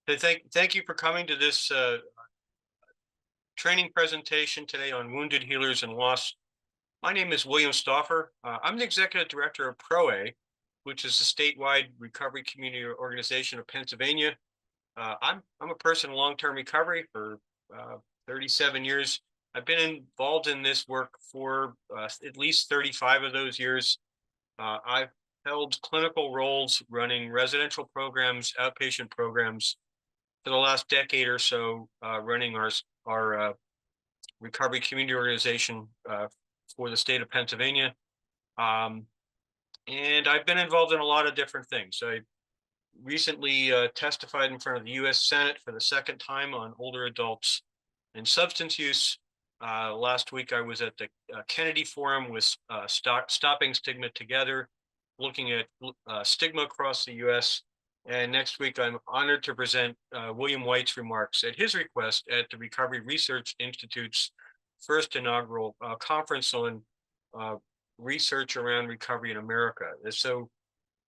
Thank you for coming to this training presentation today on wounded healers and loss. My name is William Stauffer. I'm the executive director of ProA, which is the statewide recovery community organization of Pennsylvania. I'm a person in long-term recovery for 37 years. I've been involved in this work for at least 35 of those years. I've held clinical roles running residential programs, outpatient programs, for the last decade or so, running our recovery community organization for the state of Pennsylvania. Um, and I've been involved in a lot of different things. I recently testified in front of the U.S. Senate for the second time on older adults and substance use. Last week, I was at the Kennedy Forum with Stopping Stigma Together, looking at stigma across the U.S. And next week, I'm honored to present William White's remarks at his request at the Recovery Research Institute's first inaugural conference on uh, research around recovery in America. So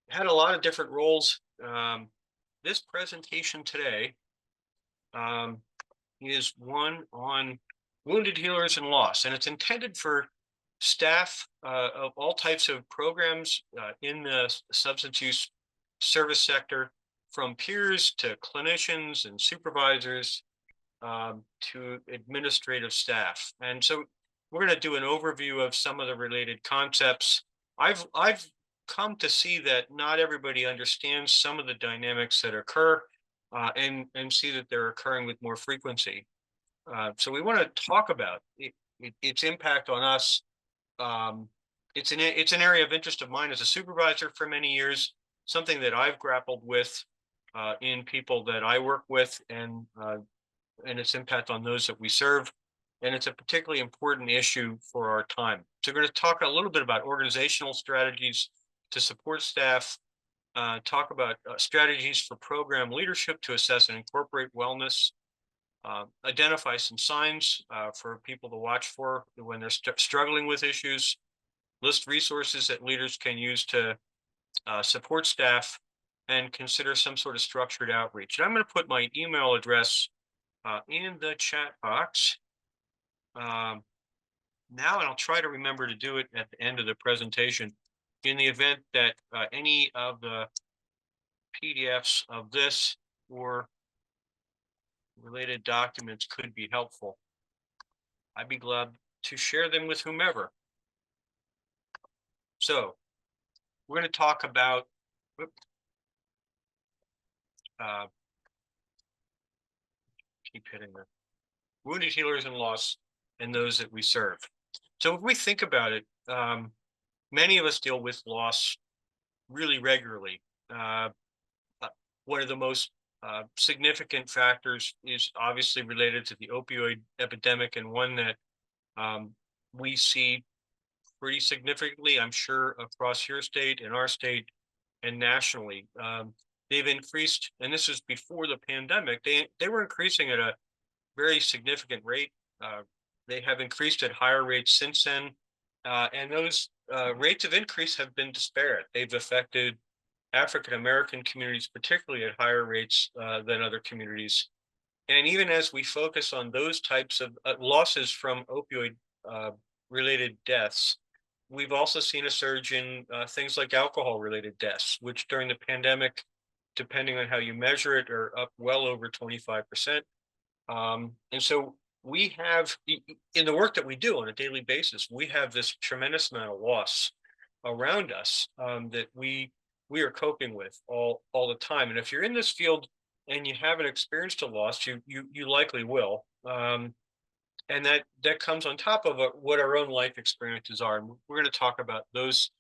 had a lot of different roles. This presentation today um, is one on wounded healers and loss, and it's intended for staff of all types of programs in the substance use service sector, from peers to clinicians and supervisors to administrative staff. And so we're going to do an overview of some of the related concepts. I've come to see that not everybody understands some of the dynamics that occur and see that they're occurring with more frequency. So we want to talk about its impact on us. Um, it's an area of interest of mine as a supervisor for many years, something that I've grappled with in people that I work with, and its impact on those that we serve. And it's a particularly important issue for our time. So we're going to talk a little bit about organizational strategies to support staff, talk about strategies for program leadership to assess and incorporate wellness, identify some signs for people to watch for when they're struggling with issues, list resources that leaders can use to support staff, and consider some sort of structured outreach. And I'm going to put my email address in the chat box now, and I'll try to remember to do it at the end of the presentation in the event that any of the PDFs of this or related documents could be helpful. I'd be glad to share them with whomever. So we're going to talk about keep hitting the wounded healers and loss and those that we serve. So if we think about it, many of us deal with loss really regularly. One of the most significant factors is obviously related to the opioid epidemic, and one that we see pretty significantly, I'm sure, across your state and our state and nationally. They've increased, and this is before the pandemic, they were increasing at a very significant rate. They have increased at higher rates since then. And those rates of increase have been disparate. They've affected African-American communities, particularly at higher rates than other communities. And even as we focus on those types of losses from opioid related deaths, we've also seen a surge in things like alcohol related deaths, which during the pandemic, depending on how you measure it, are up well over 25%. And so we have, in the work that we do on a daily basis, we have this tremendous amount of loss around us that we are coping with all the time. And if you're in this field and you haven't experienced a loss, you likely will. And that comes on top of what our own life experiences are. And we're going to talk about those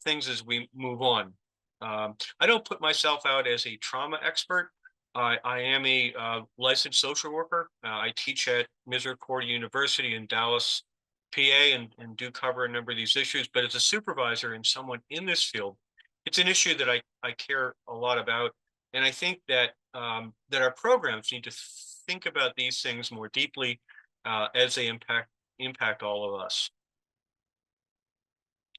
things as we move on. I don't put myself out as a trauma expert. I am a licensed social worker. I teach at Misericordia University in Dallas, PA, and do cover a number of these issues. But as a supervisor and someone in this field, it's an issue that I care a lot about. And I think that that our programs need to think about these things more deeply as they impact all of us.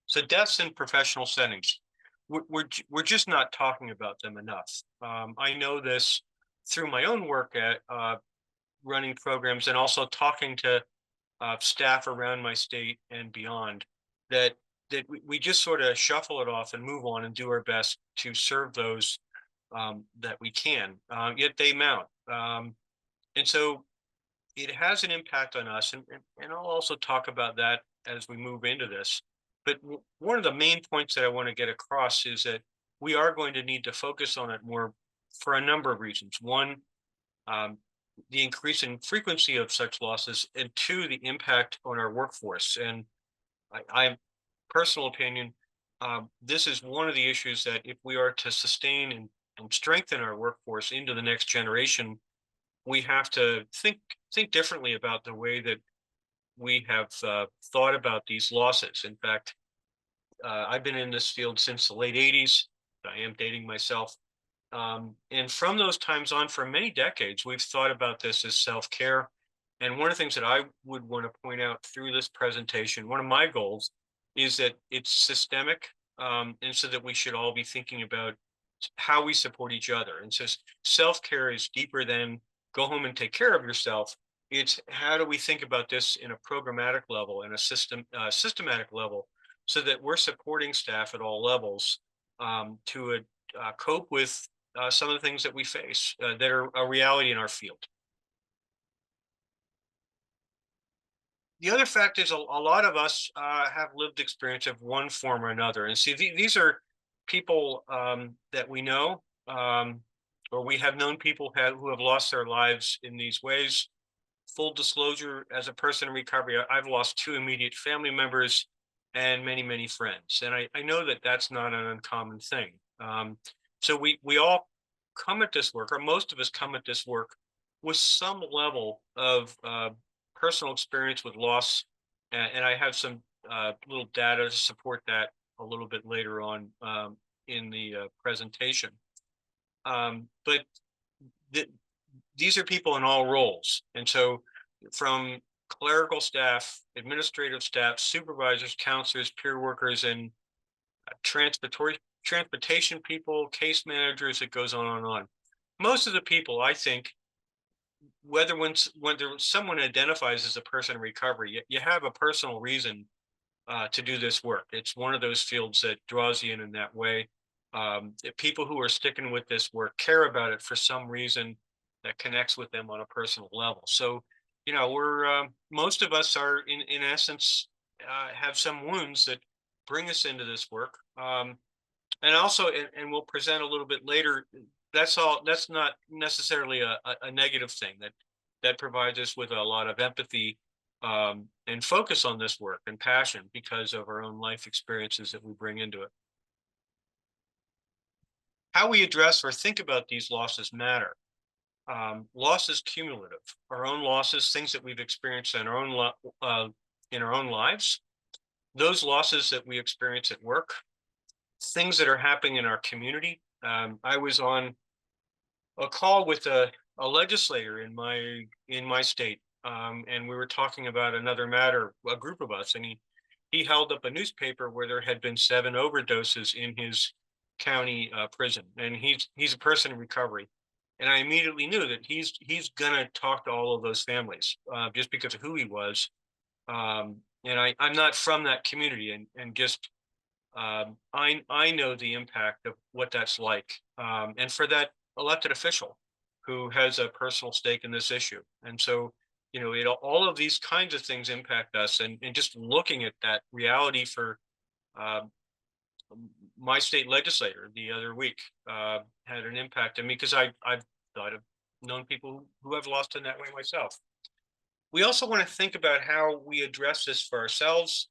So deaths in professional settings, we're just not talking about them enough. I know this through my own work at running programs and also talking to staff around my state and beyond, that we just sort of shuffle it off and move on and do our best to serve those that we can. Yet they mount, and so it has an impact on us, and I'll also talk about that as we move into this. But one of the main points that I want to get across is that we are going to need to focus on it more for a number of reasons. One, um, the increasing frequency of such losses, and two, the impact on our workforce. And I personal opinion, this is one of the issues that if we are to sustain and strengthen our workforce into the next generation, we have to think differently about the way that we have thought about these losses. In fact, I've been in this field since the late '80s. I am dating myself. And from those times on, for many decades, we've thought about this as self-care. And one of the things that I would want to point out through this presentation, one of my goals, is that it's systemic, and so that we should all be thinking about how we support each other. And so self-care is deeper than go home and take care of yourself. It's how do we think about this in a programmatic level and a systematic level, so that we're supporting staff at all levels to cope with some of the things that we face that are a reality in our field. The other fact is a lot of us have lived experience of one form or another. And see, these are people that we know, or we have known people who have lost their lives in these ways. Full disclosure, as a person in recovery, I've lost two immediate family members and many, many friends. And I know that that's not an uncommon thing. So we all come at this work, or most of us come at this work with some level of personal experience with loss. And I have some little data to support that a little bit later on in the presentation. But th these are people in all roles. And so from clerical staff, administrative staff, supervisors, counselors, peer workers, and transportation people, case managers, it goes on and on. Most of the people, I think, whether someone identifies as a person in recovery, you have a personal reason to do this work. It's one of those fields that draws you in that way. People who are sticking with this work care about it for some reason that connects with them on a personal level. So, we're most of us are in essence have some wounds that bring us into this work. And also, and we'll present a little bit later. That's not necessarily a negative thing. That provides us with a lot of empathy and focus on this work and passion because of our own life experiences that we bring into it. How we address or think about these losses matter. Loss is cumulative. Our own losses, things that we've experienced in our own lives, those losses that we experience at work, things that are happening in our community. I was on a call with a legislator in my state, and we were talking about another matter, a group of us, and he held up a newspaper where there had been 7 overdoses in his county prison, and he's a person in recovery. And I immediately knew that he's gonna talk to all of those families just because of who he was. And I'm not from that community, and just I know the impact of what that's like, and for that elected official who has a personal stake in this issue. And so, all of these kinds of things impact us, and just looking at that reality for uh, my state legislator the other week had an impact on me because I've thought of known people who have lost in that way myself. We also want to think about how we address this for ourselves.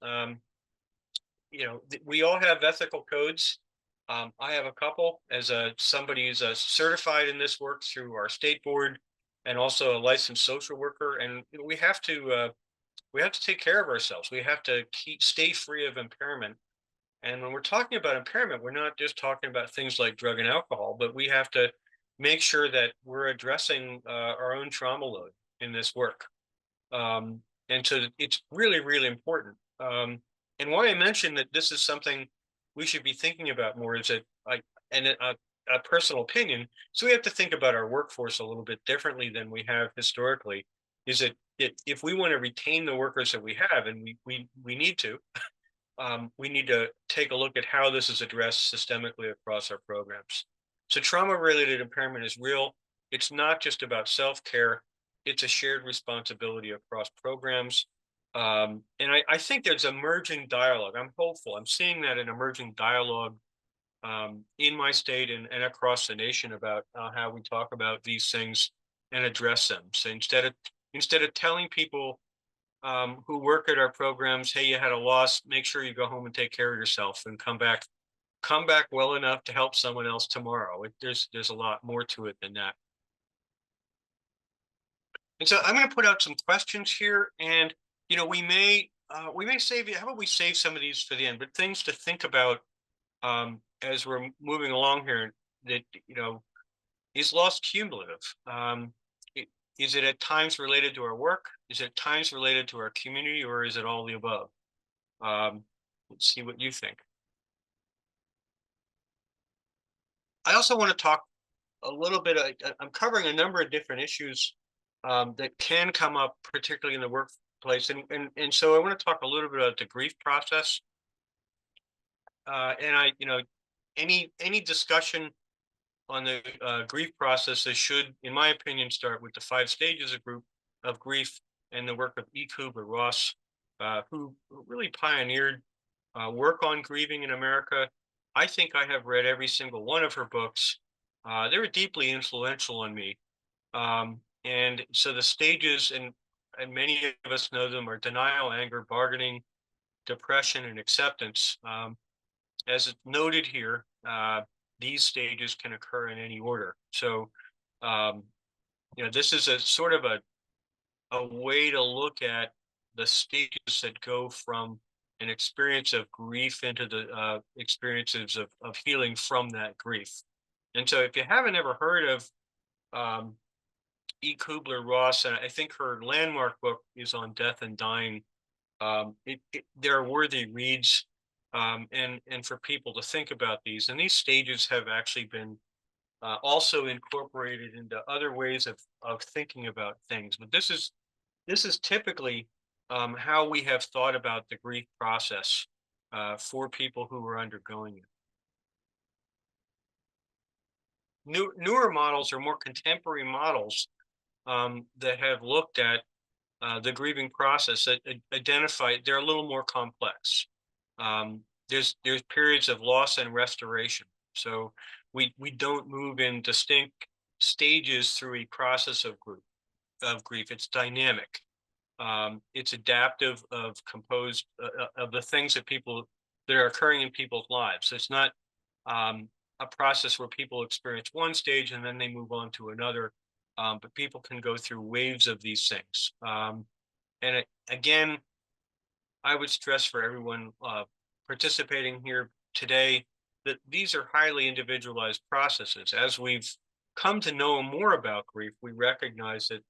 We all have ethical codes. I have a couple as somebody who's certified in this work through our state board, and also a licensed social worker. And we have to take care of ourselves. We have to stay free of impairment. And when we're talking about impairment, we're not just talking about things like drug and alcohol, but we have to make sure that we're addressing our own trauma load in this work. And so it's really, really important. And why I mentioned that this is something we should be thinking about more is that a personal opinion. So we have to think about our workforce a little bit differently than we have historically. Is if we want to retain the workers that we have, and we need to, we need to take a look at how this is addressed systemically across our programs. So trauma-related impairment is real. It's not just about self-care. It's a shared responsibility across programs. And I think there's emerging dialogue. I'm hopeful. I'm seeing that an emerging dialogue in my state and across the nation about how we talk about these things and address them. So instead of telling people who work at our programs, hey, you had a loss, make sure you go home and take care of yourself and come back well enough to help someone else tomorrow. There's a lot more to it than that. And so I'm going to put out some questions here, and we may save you. How about we save some of these for the end? But things to think about as we're moving along here. That is loss cumulative? Is it at times related to our work? Is it at times related to our community, or is it all the above? Let's see what you think. I also want to talk a little bit. I'm covering a number of different issues that can come up, particularly in the workplace, and so I want to talk a little bit about the grief process. And any discussion on the grief processes should, in my opinion, start with the 5 stages of grief and the work of E. Kubler-Ross, who really pioneered work on grieving in America. I think I have read every single one of her books. They were deeply influential on me. And so the stages, and many of us know them, are denial, anger, bargaining, depression, and acceptance. As it's noted here, these stages can occur in any order. So, this is a sort of a way to look at the stages that go from an experience of grief into the experiences of healing from that grief. And so if you haven't ever heard of E. Kubler-Ross, and I think her landmark book is on death and dying, they're worthy reads, and for people to think about these. And these stages have actually been also incorporated into other ways of thinking about things. But this is typically how we have thought about the grief process for people who are undergoing it. Newer models or more contemporary models that have looked at the grieving process that identify they're a little more complex. There's periods of loss and restoration. So we don't move in distinct stages through a process of grief. It's dynamic. It's adaptive, of composed of the things that are occurring in people's lives. So it's not a process where people experience one stage and then they move on to another. But people can go through waves of these things. Again, I would stress for everyone participating here today that these are highly individualized processes. As we've come to know more about grief, we recognize that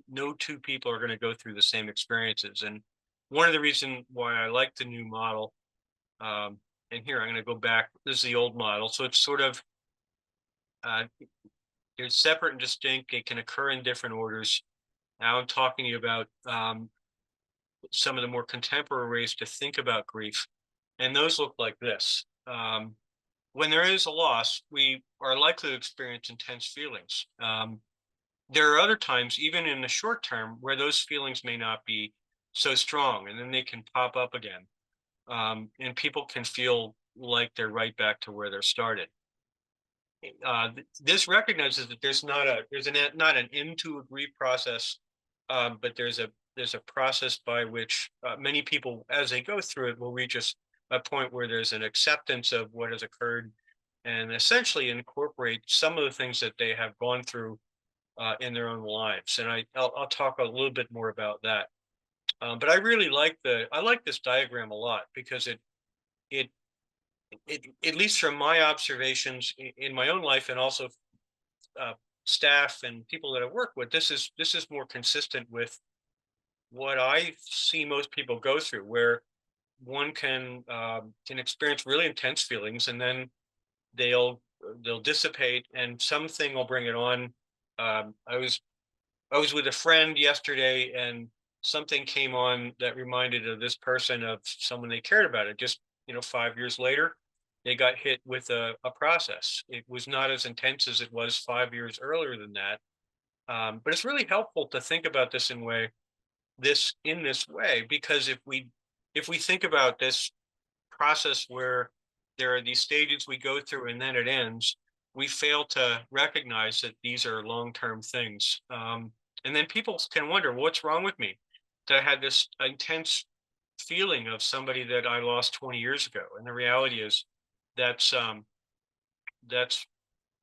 no two people are going to go through the same experiences. And one of the reasons why I like the new model, and here I'm going to go back, this is the old model. So it's sort of, they're separate and distinct. It can occur in different orders. Now I'm talking to you about some of the more contemporary ways to think about grief. And those look like this. When there is a loss, we are likely to experience intense feelings. There are other times, even in the short term, where those feelings may not be so strong, and then they can pop up again. And people can feel like they're right back to where they're started. This recognizes that there's not an end to a grief process, but there's a process by which many people, as they go through it, will reach a point where there's an acceptance of what has occurred, and essentially incorporate some of the things that they have gone through in their own lives. And I'll talk a little bit more about that. But I really like this diagram a lot, because it at least from my observations in my own life, and also staff and people that I work with, this is more consistent with what I see most people go through, where one can experience really intense feelings, and then they'll they'll dissipate, and something will bring it on. I was with a friend yesterday, and something came on that reminded of this person of someone they cared about. It just 5 years later, they got hit with a process. It was not as intense as it was 5 years earlier than that. But it's really helpful to think about this in this way, because if we think about this process where there are these stages we go through and then it ends, we fail to recognize that these are long-term things. And then people can wonder, what's wrong with me? That I had this intense feeling of somebody that I lost 20 years ago. And the reality is that's that's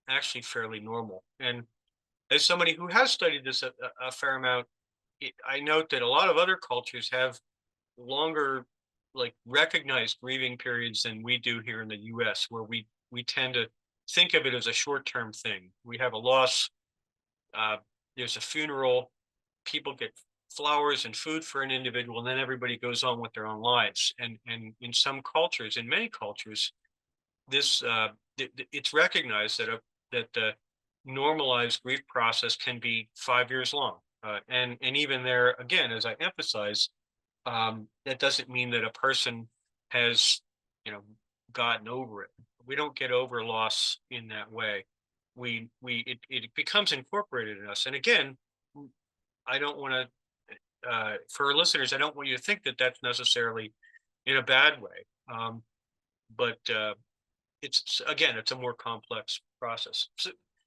actually fairly normal. And as somebody who has studied this a fair amount, I note that a lot of other cultures have longer, like, recognized grieving periods than we do here in the US, where we tend to think of it as a short-term thing. We have a loss, uh, there's a funeral, people get flowers and food for an individual, and then everybody goes on with their own lives. And in some cultures, in many cultures, this it's recognized that the normalized grief process can be 5 years long. And even there, again, as I emphasize, that doesn't mean that a person has, you know, gotten over it. We don't get over loss in that way. It becomes incorporated in us. And again, I don't want to, for our listeners, I don't want you to think that that's necessarily in a bad way. But again, it's a more complex process.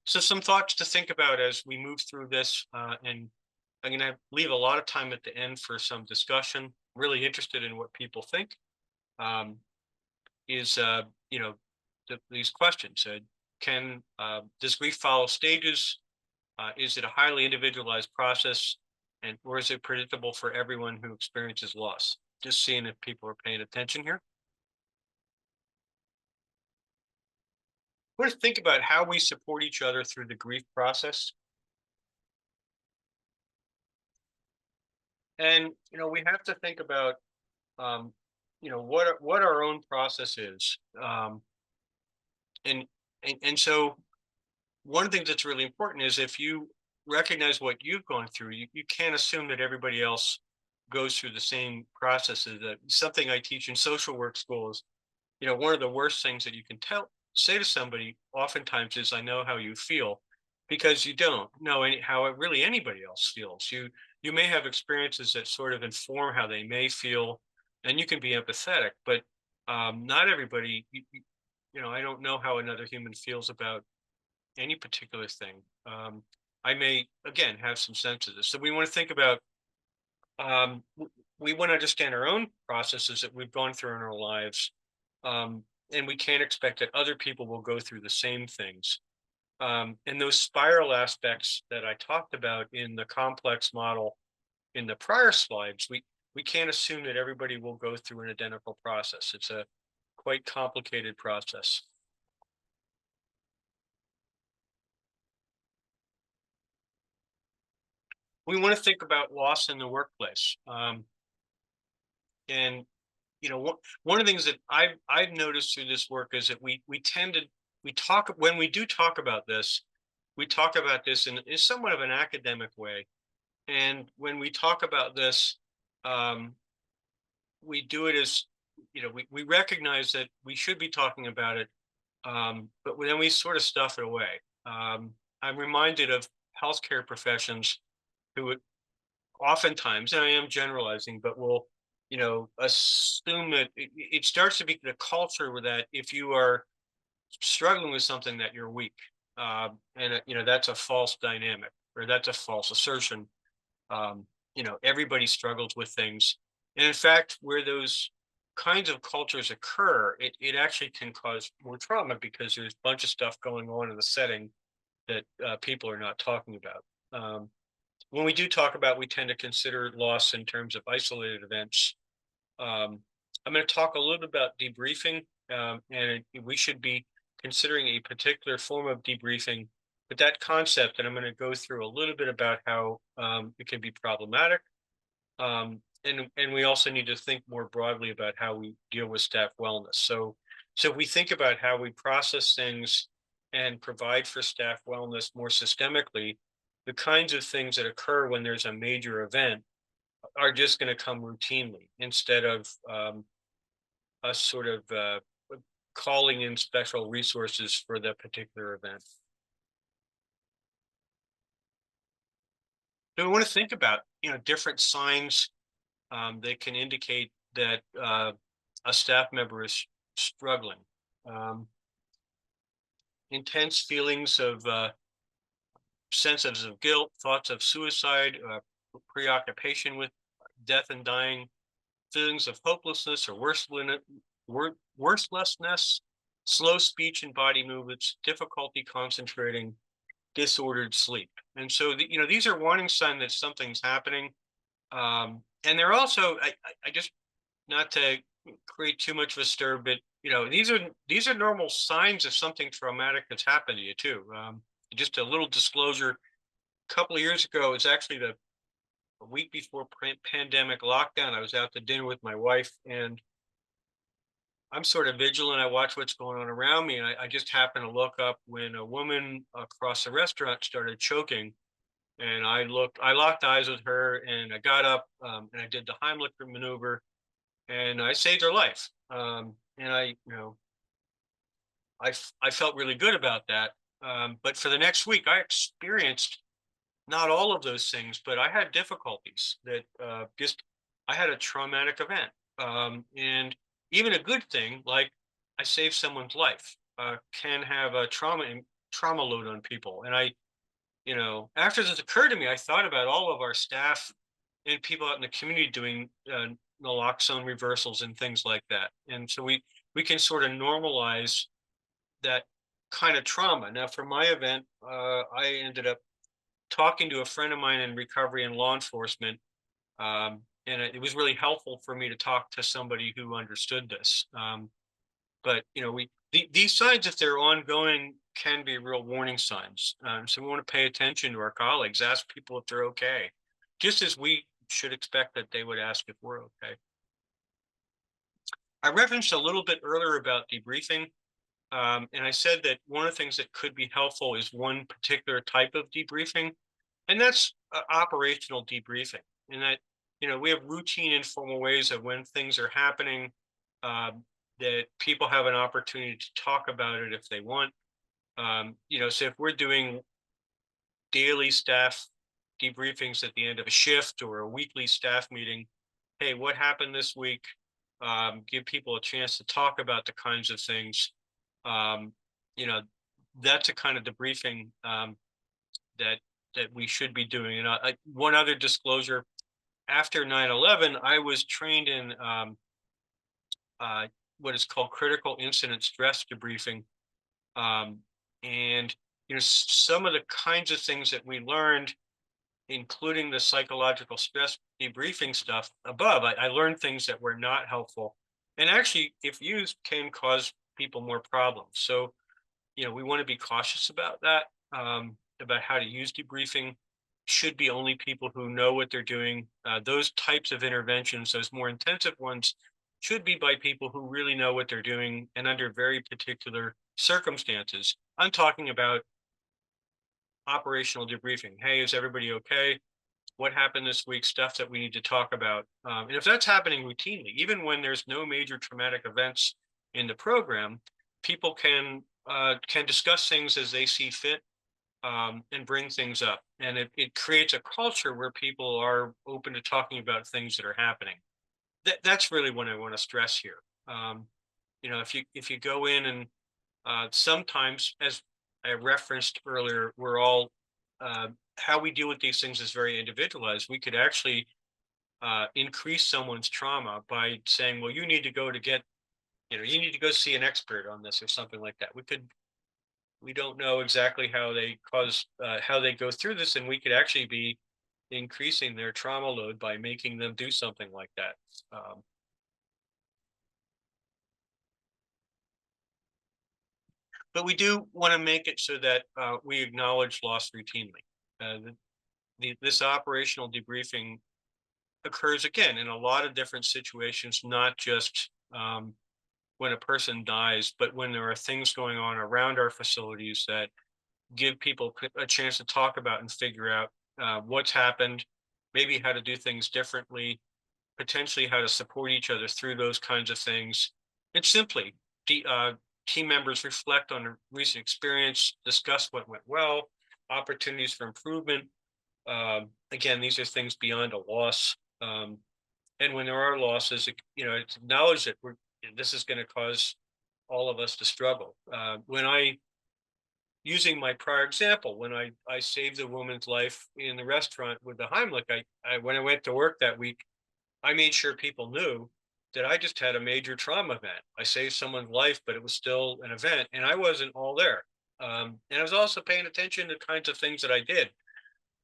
So some thoughts to think about as we move through this, and I'm going to leave a lot of time at the end for some discussion. Really interested in what people think. Um, is these questions? Can Does grief follow stages? Is it a highly individualized process, and or is it predictable for everyone who experiences loss? Just seeing if people are paying attention here. We're to think about how we support each other through the grief process, and we have to think about um, what our own process is, and so one of the things that's really important is, if you recognize what you've gone through, you can't assume that everybody else goes through the same processes. That something I teach in social work schools. One of the worst things that you can say to somebody oftentimes is, "I know how you feel," because you don't know how really anybody else feels. You may have experiences that sort of inform how they may feel, and you can be empathetic, but not everybody. I don't know how another human feels about any particular thing. I may again have some sense of this, so we want to think about. Um, we want to understand our own processes that we've gone through in our lives, um, and we can't expect that other people will go through the same things. And those spiral aspects that I talked about in the complex model in the prior slides, we can't assume that everybody will go through an identical process. It's a quite complicated process. We want to think about loss in the workplace, and one of the things that I've noticed through this work is that we tend to we talk when we do talk about this, we talk about this in somewhat of an academic way. And when we talk about this, um, we do it as, we recognize that we should be talking about it, but then we sort of stuff it away. I'm reminded of healthcare professions who oftentimes, and I am generalizing, but will, assume that it starts to be the culture where that if you are struggling with something, that you're weak. And that's a false dynamic, or that's a false assertion. Everybody struggles with things. And in fact, where those kinds of cultures occur, it actually can cause more trauma, because there's a bunch of stuff going on in the setting that people are not talking about. When we do talk about, we tend to consider loss in terms of isolated events. um, I'm going to talk a little bit about debriefing, and we should be considering a particular form of debriefing. But that concept, and I'm going to go through a little bit about how it can be problematic. And we also need to think more broadly about how we deal with staff wellness. So if we think about how we process things and provide for staff wellness more systemically, the kinds of things that occur when there's a major event are just going to come routinely instead of us sort of calling in special resources for that particular event. So we want to think about, different signs that can indicate that a staff member is struggling. Um, Intense feelings of senses of guilt, thoughts of suicide, preoccupation with death and dying, feelings of hopelessness or worthlessness, slow speech and body movements, difficulty concentrating, disordered sleep. And so, these are warning signs that something's happening. And they're also, I just, not to create too much of a stir, but these are normal signs of something traumatic that's happened to you too. Just a little disclosure: a couple of years ago, it's actually the a week before pandemic lockdown. I was out to dinner with my wife, and I'm sort of vigilant. I watch what's going on around me, and I just happened to look up when a woman across the restaurant started choking, and I locked eyes with her, and I got up, and I did the Heimlich maneuver, and I saved her life. And I felt really good about that. But for the next week, I experienced not all of those things, but I had difficulties that just I had a traumatic event, and even a good thing like I saved someone's life can have a trauma load on people. And after this occurred to me, I thought about all of our staff and people out in the community doing naloxone reversals and things like that, and so we can sort of normalize that kind of trauma. Now, for my event, I ended up talking to a friend of mine in recovery and law enforcement, and it was really helpful for me to talk to somebody who understood this. But these signs, if they're ongoing, can be real warning signs. So we want to pay attention to our colleagues, ask people if they're okay, just as we should expect that they would ask if we're okay. I referenced a little bit earlier about debriefing. And I said that one of the things that could be helpful is one particular type of debriefing, and that's operational debriefing. And that, we have routine informal ways of when things are happening, that people have an opportunity to talk about it if they want. So if we're doing daily staff debriefings at the end of a shift or a weekly staff meeting, hey, what happened this week? Give people a chance to talk about the kinds of things. um, you know, that's a kind of debriefing that we should be doing. And one other disclosure: after 9/11, I was trained in uh, what is called critical incident stress debriefing, um, and some of the kinds of things that we learned, including the psychological stress debriefing stuff above. I learned things that were not helpful, and actually, if used, can cause people more problems. So we want to be cautious about that, about how to use debriefing. Should be only people who know what they're doing. Those types of interventions, those more intensive ones, should be by people who really know what they're doing and under very particular circumstances. I'm talking about operational debriefing. Hey, is everybody okay? What happened this week? Stuff that we need to talk about. And if that's happening routinely, even when there's no major traumatic events in the program, people can discuss things as they see fit, and bring things up. And it creates a culture where people are open to talking about things that are happening. That's really what I want to stress here. Um, if you go in and sometimes, as I referenced earlier, we're all how we deal with these things is very individualized. We could actually increase someone's trauma by saying, "Well, you need to go see an expert on this," or something like that. We don't know exactly how they go through this, and we could actually be increasing their trauma load by making them do something like that. Um, but we do want to make it so that we acknowledge loss routinely. This operational debriefing occurs again in a lot of different situations, not just when a person dies, but when there are things going on around our facilities that give people a chance to talk about and figure out what's happened, maybe how to do things differently, potentially how to support each other through those kinds of things. And simply, the, team members reflect on a recent experience, discuss what went well, opportunities for improvement. Again, these are things beyond a loss. And when there are losses, it's acknowledge that this is going to cause all of us to struggle. When I using my prior example, when I saved a woman's life in the restaurant with the Heimlich, I when I went to work that week, I made sure people knew that I just had a major trauma event. I saved someone's life, but it was still an event, and I wasn't all there. And I was also paying attention to kinds of things that I did.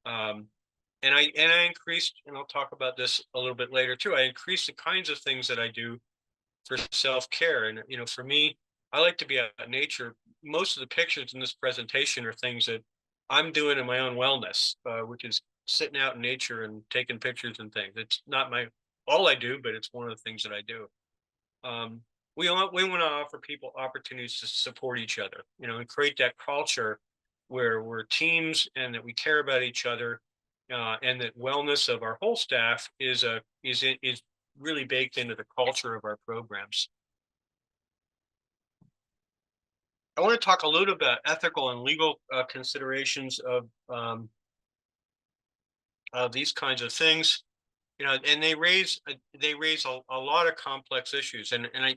Um, and I increased, and I'll talk about this a little bit later too. I increased the kinds of things that I do for self-care. And for me, I like to be out in nature. Most of the pictures in this presentation are things that I'm doing in my own wellness, which is sitting out in nature and taking pictures and things. It's not my all I do, but it's one of the things that I do. Um, we want to offer people opportunities to support each other, and create that culture where we're teams and that we care about each other, and that wellness of our whole staff is really baked into the culture of our programs. I want to talk a little about ethical and legal considerations of these kinds of things. And they raise a lot of complex issues. And I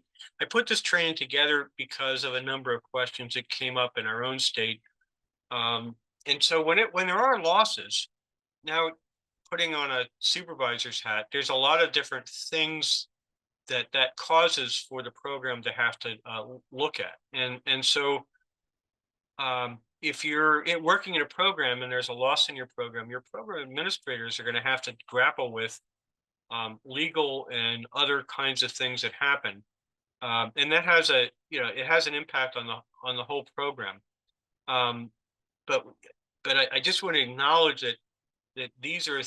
put this training together because of a number of questions that came up in our own state. Um, and so when there are losses, now putting on a supervisor's hat, there's a lot of different things that causes for the program to have to look at. And so if you're working in a program and there's a loss in your program administrators are going to have to grapple with legal and other kinds of things that happen, and that has it has an impact on the whole program. Um, but I just want to acknowledge that these are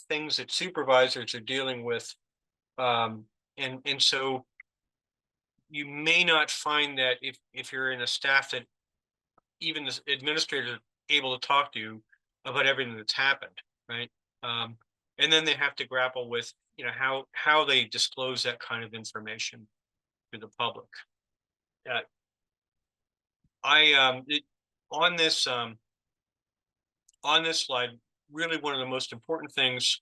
things that supervisors are dealing with, and so you may not find that if you're in a staff that even the administrators are able to talk to you about everything that's happened, right? Um, and then they have to grapple with how they disclose that kind of information to the public. Uh, I on this on this slide, really one of the most important things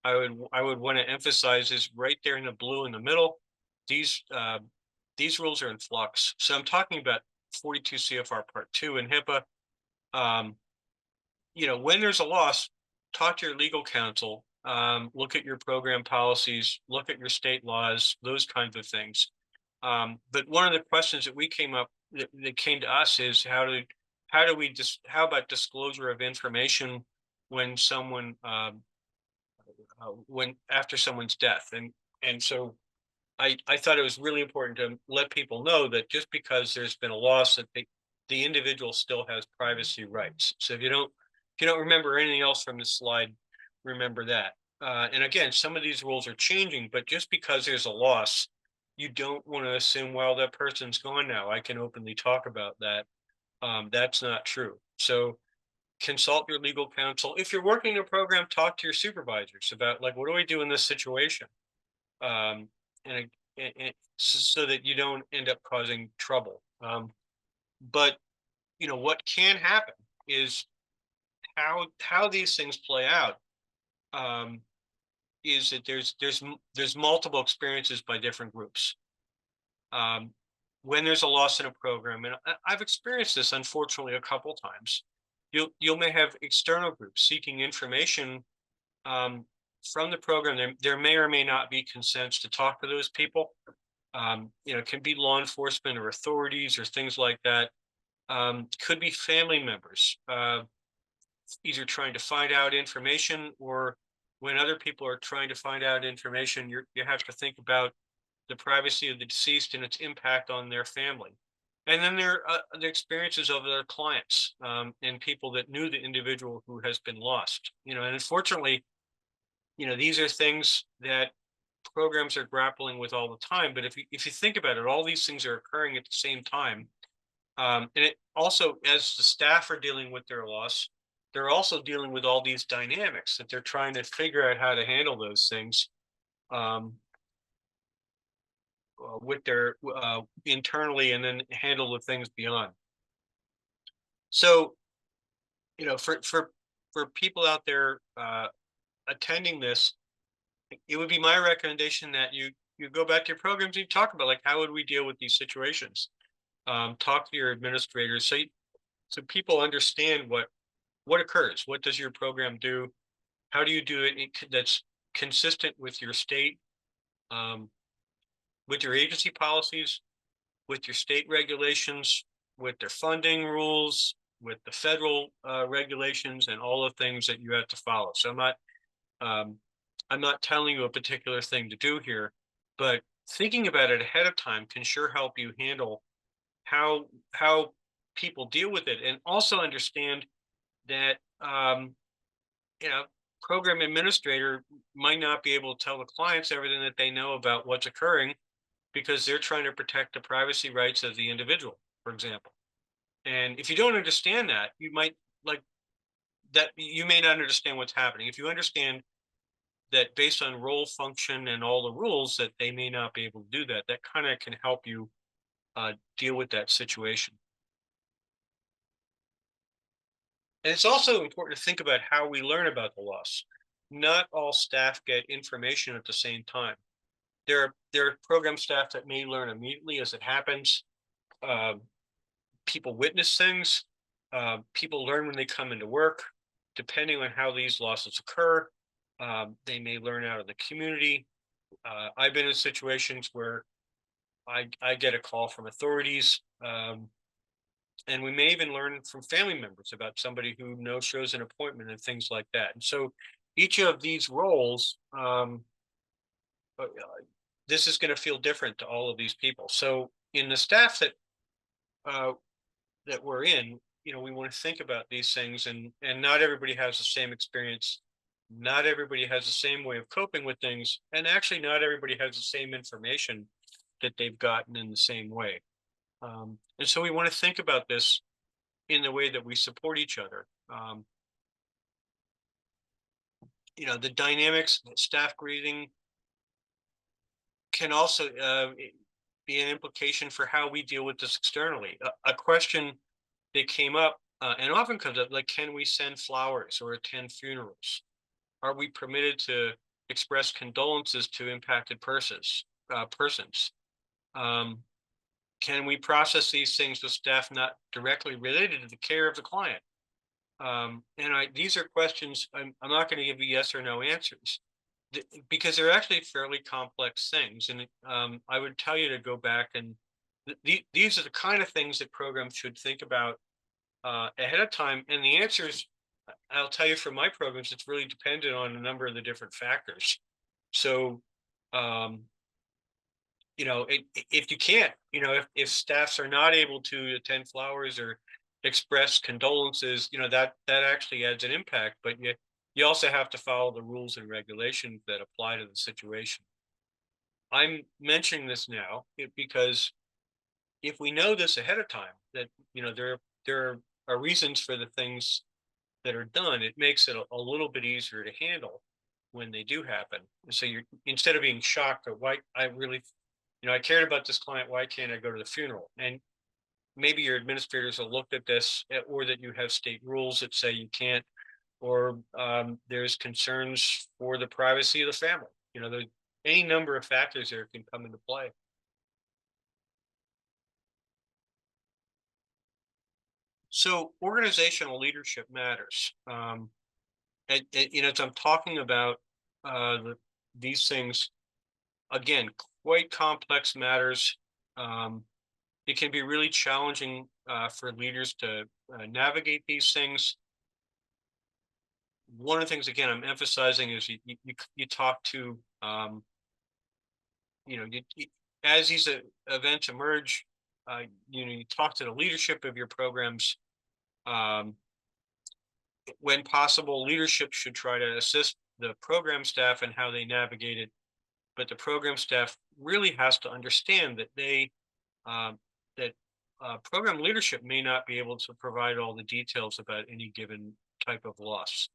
I would want to emphasize is right there in the blue in the middle. These uh, these rules are in flux. So I'm talking about 42 CFR Part 2 and HIPAA. Um, when there's a loss, talk to your legal counsel, look at your program policies, look at your state laws, those kinds of things. But one of the questions that came to us is how about disclosure of information when someone when after someone's death, and so I thought it was really important to let people know that just because there's been a loss, that the individual still has privacy rights. So if you don't remember anything else from this slide, remember that. And again, some of these rules are changing, but just because there's a loss, you don't want to assume, well, that person's gone now, I can openly talk about that. That's not true. So consult your legal counsel. If you're working a program, talk to your supervisors about, like, what do we do in this situation? Um, and so that you don't end up causing trouble. But what can happen is how these things play out, um, is that there's multiple experiences by different groups. Um, when there's a loss in a program, and I've experienced this unfortunately a couple times, you may have external groups seeking information um, from the program. There may or may not be consents to talk to those people. It can be law enforcement or authorities or things like that. Could be family members, either trying to find out information, or when other people are trying to find out information, you have to think about the privacy of the deceased and its impact on their family. And then there are the experiences of their clients, and people that knew the individual who has been lost. And unfortunately, these are things that programs are grappling with all the time. But if you think about it, all these things are occurring at the same time. And it also, as the staff are dealing with their loss, they're also dealing with all these dynamics that they're trying to figure out how to handle those things um, with their internally, and then handle the things beyond. So, for people out there attending this, it would be my recommendation that you go back to your programs and you talk about, like, how would we deal with these situations. Talk to your administrators so people understand what occurs. What does your program do? How do you do it? That's consistent with your state, um, with your agency policies, with your state regulations, with their funding rules, with the federal regulations, and all the things that you have to follow. So um, I'm not telling you a particular thing to do here, but thinking about it ahead of time can sure help you handle how people deal with it, and also understand that you know program administrator might not be able to tell the clients everything that they know about what's occurring, because they're trying to protect the privacy rights of the individual, for example. And if you don't understand that, you might like that you may not understand what's happening. If you understand that based on role function and all the rules that they may not be able to do that, that kind of can help you deal with that situation. And it's also important to think about how we learn about the loss. Not all staff get information at the same time. There are program staff that may learn immediately as it happens. Um, People witness things. People learn when they come into work. Depending on how these losses occur, they may learn out of the community. I've been in situations where I get a call from authorities, and we may even learn from family members about somebody who no shows an appointment and things like that. And so each of these roles, this is going to feel different to all of these people. So in the staff uh, that we're in, we want to think about these things, and not everybody has the same experience. Not everybody has the same way of coping with things, and actually, not everybody has the same information that they've gotten in the same way. And so we want to think about this in the way that we support each other. The dynamics, staff grieving can also be an implication for how we deal with this externally. A question that came up and often comes up, like, can we send flowers or attend funerals? Are we permitted to express condolences to impacted persons? Um, can we process these things with staff not directly related to the care of the client? These are questions I'm not going to give you yes or no answers, because they're actually fairly complex things. And I would tell you to go back and these are the kind of things that programs should think about ahead of time. And the answers, I'll tell you, from my programs, it's really dependent on a number of the different factors. So, um, if you can't, if staffs are not able to attend flowers or express condolences, that actually adds an impact. But you also have to follow the rules and regulations that apply to the situation. I'm mentioning this now because if we know this ahead of time, that there are reasons for the things that are done, it makes it a little bit easier to handle when they do happen. And so you're, instead of being shocked at why I really, I cared about this client, why can't I go to the funeral? And maybe your administrators have looked at this, or that you have state rules that say you can't, or there's concerns for the privacy of the family. There's any number of factors there can come into play. So organizational leadership matters. As I'm talking about these things, again, quite complex matters. Um, it can be really challenging for leaders to navigate these things. One of the things, again, I'm emphasizing is you talk to, as these events emerge, you talk to the leadership of your programs. Um, when possible, leadership should try to assist the program staff in how they navigate it. but the program staff really has to understand that um, that program leadership may not be able to provide all the details about any given type of loss.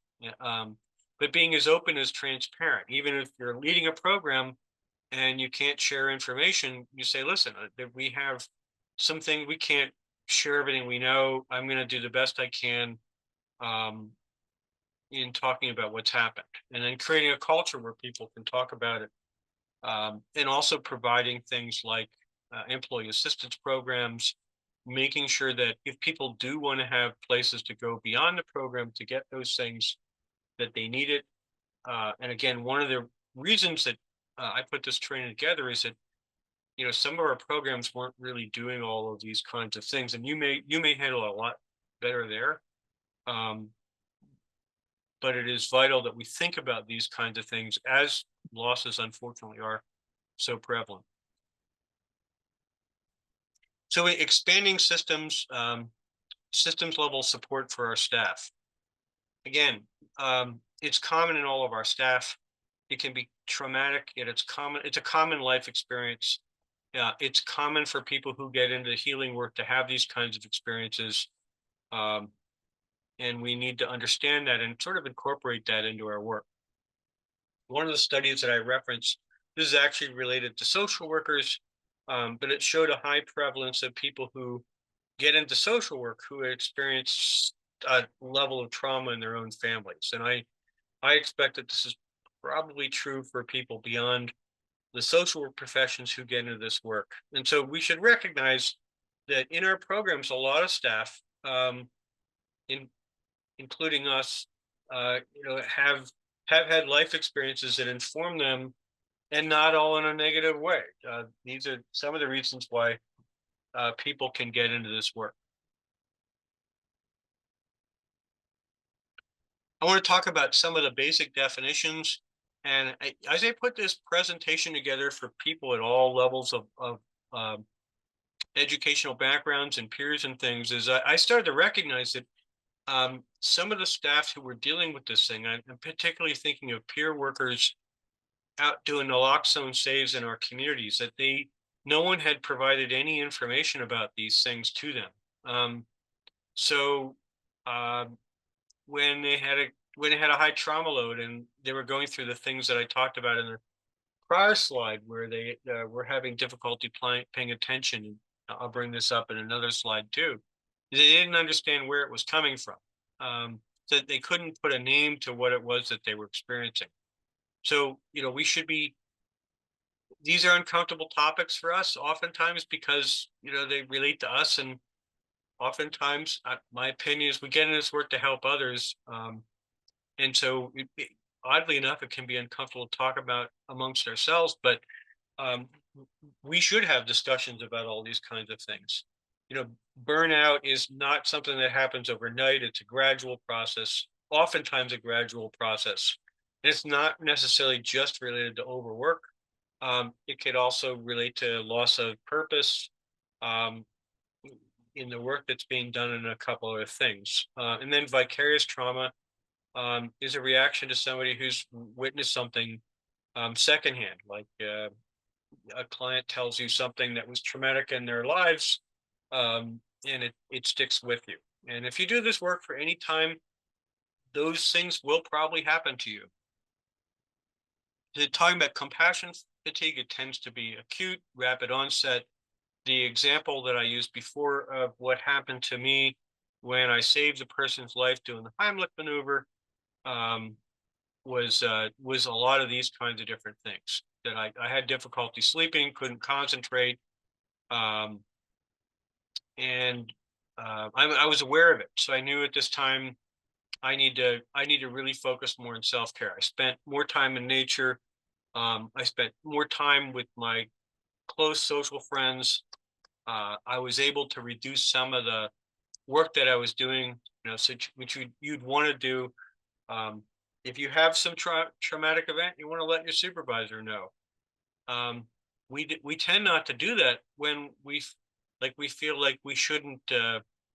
But being as open as transparent, even if you're leading a program and you can't share information, you say, listen, we have something, we can't share everything we know. I'm going to do the best I can um, in talking about what's happened, and then creating a culture where people can talk about it, and also providing things like employee assistance programs, making sure that if people do want to have places to go beyond the program to get those things, that they need it. And again, one of the reasons that I put this training together is that some of our programs weren't really doing all of these kinds of things, and you may handle a lot better there. Um, but it is vital that we think about these kinds of things as losses unfortunately are so prevalent. So expanding systems level support for our staff. Again, it's common in all of our staff. It can be traumatic, and it's a common life experience. It's common for people who get into healing work to have these kinds of experiences. Um, and we need to understand that and sort of incorporate that into our work. One of the studies that I referenced, this is actually related to social workers, but it showed a high prevalence of people who get into social work who experience a level of trauma in their own families. And I expect that this is probably true for people beyond the social work professions who get into this work. And so we should recognize that in our programs, a lot of staff, in, including us, have had life experiences that inform them, and not all in a negative way. These are some of the reasons why people can get into this work. I want to talk about some of the basic definitions. And as I put this presentation together for people at all levels of um, educational backgrounds and peers and things, is I started to recognize that some of the staff who were dealing with this thing, I'm particularly thinking of peer workers out doing naloxone saves in our communities, that no one had provided any information about these things to them. So uh, when they had a high trauma load and they were going through the things that I talked about in the prior slide, where they were having difficulty paying attention. I'll bring this up in another slide too. They didn't understand where it was coming from. So they couldn't put a name to what it was that they were experiencing. So, these are uncomfortable topics for us oftentimes because, they relate to us. And oftentimes, my opinion is we get in this work to help others. And so, oddly enough, it can be uncomfortable to talk about amongst ourselves, but um, we should have discussions about all these kinds of things. Burnout is not something that happens overnight. It's a gradual process, oftentimes a gradual process. And it's not necessarily just related to overwork. It could also relate to loss of purpose um, in the work that's being done in a couple other things. And then vicarious trauma is a reaction to somebody who's witnessed something secondhand, like a client tells you something that was traumatic in their lives, and it sticks with you. And if you do this work for any time, those things will probably happen to you. Talking about compassion fatigue, it tends to be acute, rapid onset. The example that I used before of what happened to me when I saved a person's life doing the Heimlich maneuver um, was a lot of these kinds of different things. That I had difficulty sleeping, couldn't concentrate, um, and I was aware of it. So I knew at this time I need to really focus more on self-care. I spent more time in nature. I spent more time with my close social friends. I was able to reduce some of the work that I was doing, which you'd want to do. If you have some traumatic event, you want to let your supervisor know. We tend not to do that when we feel like we shouldn't.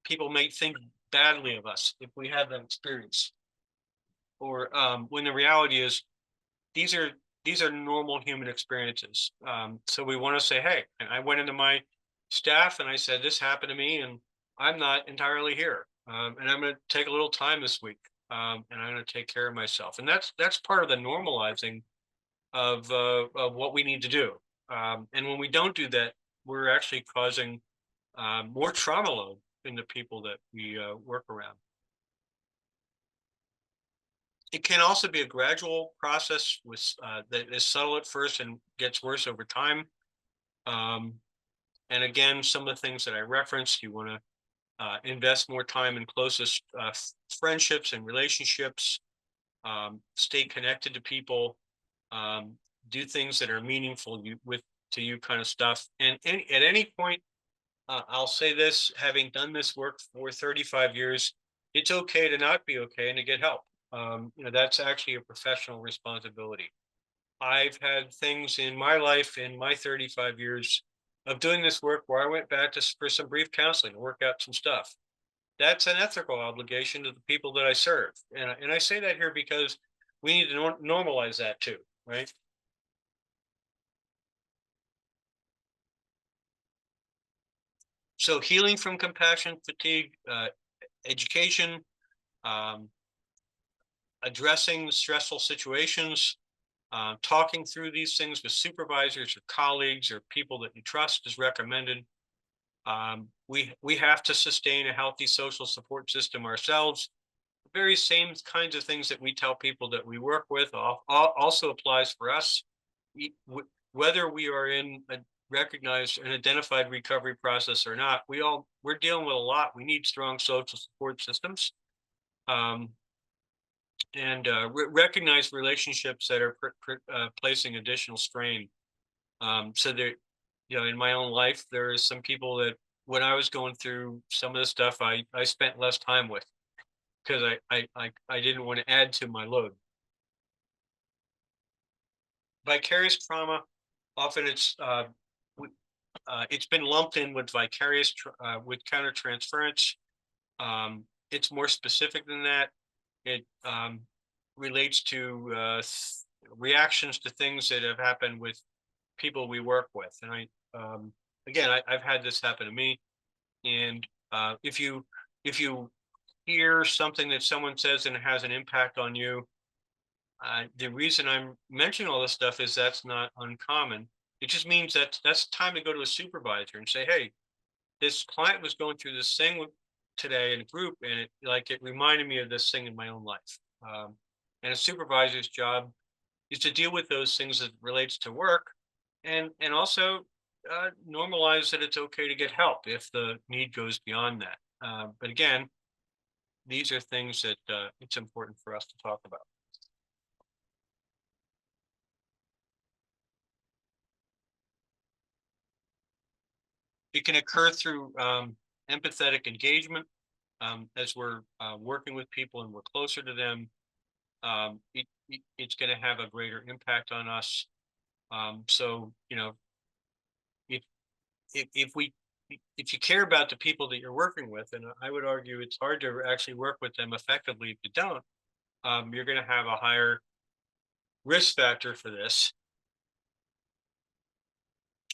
People may think badly of us if we have that experience, or when the reality is these are these are normal human experiences. So we want to say, hey, and I went into my staff and I said, this happened to me and I'm not entirely here. And I'm going to take a little time this week, and I'm going to take care of myself. And that's part of the normalizing of what we need to do. And when we don't do that, we're actually causing more trauma load in the people that we work around. It can also be a gradual process that is subtle at first and gets worse over time. Um, and again, some of the things that I referenced, you want to invest more time in closest friendships and relationships, stay connected to people, um, do things that are meaningful to you kind of stuff. And at any point, I'll say this, having done this work for 35 years, it's okay to not be okay and to get help. That's actually a professional responsibility. I've had things in my life in my 35 years of doing this work where I went back for some brief counseling to work out some stuff. That's an ethical obligation to the people that I serve. And I say that here because we need to normalize that too, right? So healing from compassion fatigue, education, um, addressing stressful situations, talking through these things with supervisors or colleagues or people that you trust is recommended. We have to sustain a healthy social support system ourselves. The very same kinds of things that we tell people that we work with also applies for us. Whether we are in a recognized and identified recovery process or not, we're dealing with a lot. We need strong social support systems. Um, and recognize relationships that are placing additional strain. So there, in my own life, there is some people that when I was going through some of the stuff, I spent less time with because I didn't want to add to my load. Vicarious trauma, often it's been lumped in with with countertransference. It's more specific than that. It relates to reactions to things that have happened with people we work with. And again, I've had this happen to me. And if you hear something that someone says and it has an impact on you, the reason I'm mentioning all this stuff is that's not uncommon. It just means that that's time to go to a supervisor and say, hey, this client was going through this thing today in a group, and it reminded me of this thing in my own life. And a supervisor's job is to deal with those things that relates to work, and also normalize that it's okay to get help if the need goes beyond that. But again, these are things that it's important for us to talk about. It can occur through empathetic engagement as we're working with people and we're closer to them. It's going to have a greater impact on us. So if if we if you care about the people that you're working with, and I would argue it's hard to actually work with them effectively if you don't, you're going to have a higher risk factor for this.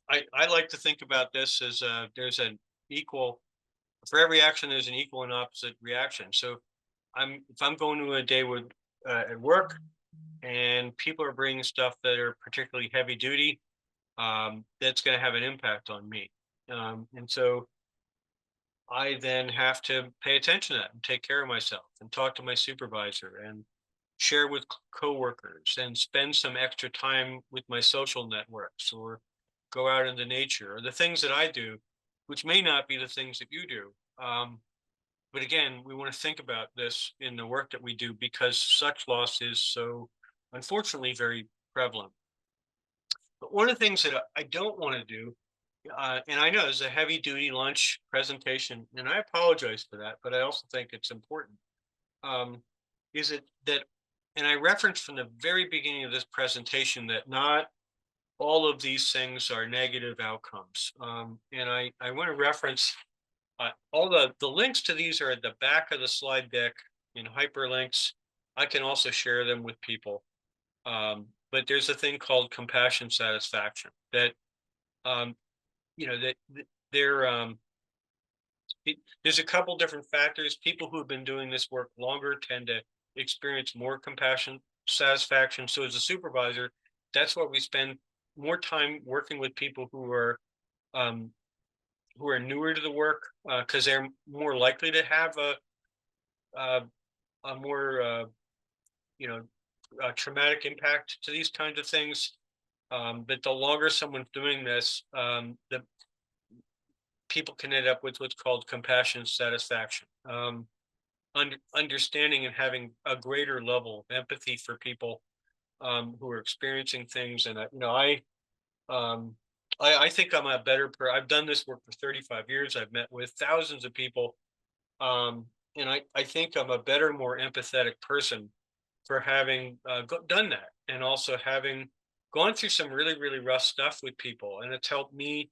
I like to think about this as there's an equal for every action. There's an equal and opposite reaction. So if I'm going to a day with at work and people are bringing stuff that are particularly heavy duty, that's going to have an impact on me. And so I then have to pay attention to that and take care of myself and talk to my supervisor and share with coworkers and spend some extra time with my social networks or go out into nature or the things that I do, which may not be the things that you do. But again, we want to think about this in the work that we do because such loss is so unfortunately very prevalent. But one of the things that I don't want to do, and I know it's a heavy duty lunch presentation, and I apologize for that, but I also think it's important. Um, is it that, and I referenced from the very beginning of this presentation that not all of these things are negative outcomes. And I want to reference all the links to these are at the back of the slide deck in hyperlinks. I can also share them with people. but there's a thing called compassion satisfaction that um, there there's a couple different factors. People who have been doing this work longer tend to experience more compassion satisfaction. So as a supervisor, that's why we spend more time working with people um, who are newer to the work because they're more likely to have a, a more you know traumatic impact to these kinds of things. But the longer someone's doing this, the people can end up with what's called compassion satisfaction, understanding and having a greater level of empathy for people who are experiencing things. And um, I think I'm a better I've done this work for 35 years. I've met with thousands of people, and I think I'm a better, more empathetic person for having done that, and also having gone through some really, really rough stuff with people. And it's helped me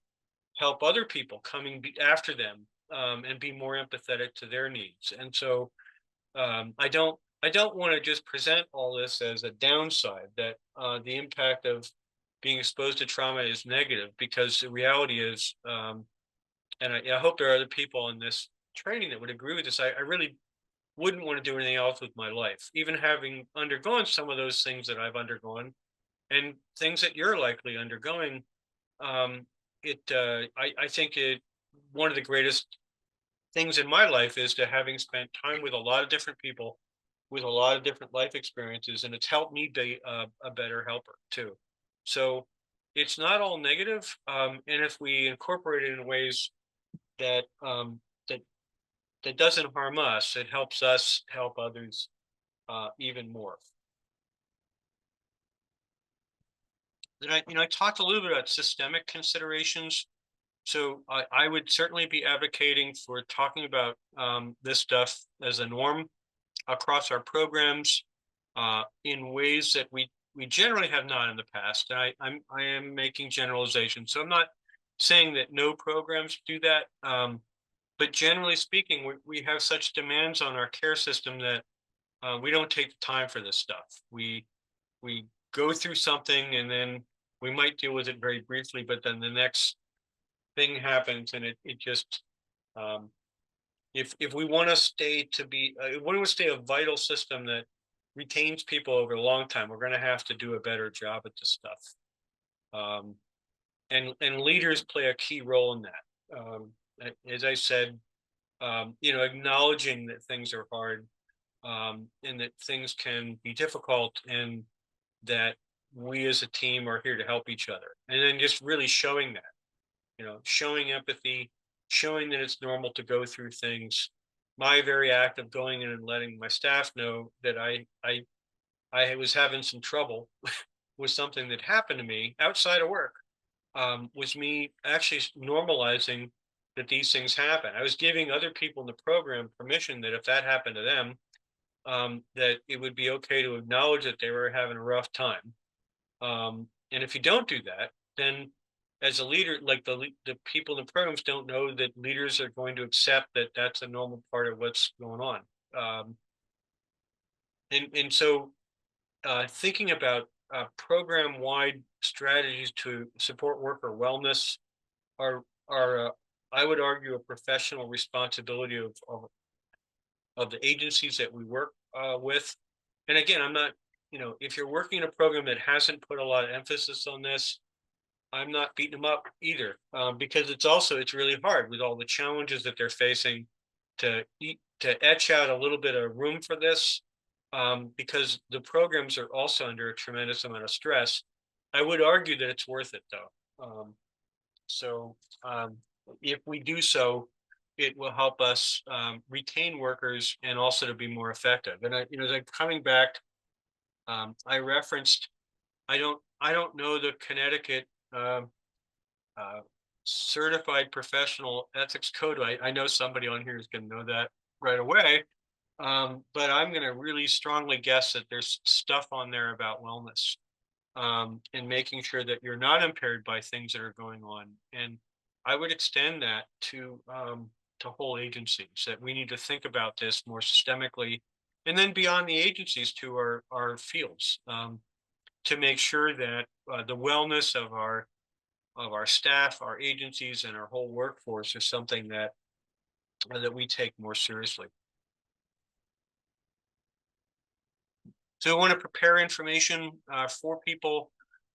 help other people coming after them, and be more empathetic to their needs. And so I don't want to just present all this as a downside that the impact of being exposed to trauma is negative, because the reality is, and I hope there are other people in this training that would agree with this. I really wouldn't want to do anything else with my life, even having undergone some of those things that I've undergone and things that you're likely undergoing. Um, I think one of the greatest things in my life is to having spent time with a lot of different people with a lot of different life experiences, and it's helped me be a better helper too. So it's not all negative, and if we incorporate it in ways that that doesn't harm us, it helps us help others even more. Then I talked a little bit about systemic considerations. So I would certainly be advocating for talking about this stuff as a norm across our programs in ways that we generally have not in the past. And I am making generalizations, so I'm not saying that no programs do that. But generally speaking, we have such demands on our care system that we don't take the time for this stuff. We go through something, and then we might deal with it very briefly, but then the next thing happens, and it just um, if we want to stay to be when we stay a vital system that retains people over a long time, we're going to have to do a better job at this stuff. Um, and leaders play a key role in that. As I said, acknowledging that things are hard, and that things can be difficult, and that we as a team are here to help each other, and then just really showing that, showing empathy, showing that it's normal to go through things. My very act of going in and letting my staff know that I was having some trouble with something that happened to me outside of work, was me actually normalizing that these things happen. I was giving other people in the program permission that if that happened to them, that it would be okay to acknowledge that they were having a rough time. And if you don't do that, then as a leader, like the people in the programs don't know that leaders are going to accept that that's a normal part of what's going on. Um, and so thinking about program wide strategies to support worker wellness are I would argue, a professional responsibility of the agencies that we work with. And again, I'm not, if you're working in a program that hasn't put a lot of emphasis on this, I'm not beating them up either, because it's really hard with all the challenges that they're facing to etch out a little bit of room for this, because the programs are also under a tremendous amount of stress. I would argue that it's worth it though. So if we do so, it will help us retain workers and also to be more effective. And like coming back, I referenced I don't know the Connecticut uh, certified professional ethics code. I know somebody on here is going to know that right away, but I'm going to really strongly guess that there's stuff on there about wellness, and making sure that you're not impaired by things that are going on. And I would extend that to whole agencies, that we need to think about this more systemically, and then beyond the agencies to our fields. to make sure that the wellness of our staff, our agencies, and our whole workforce is something that we take more seriously. So we want to prepare information for people.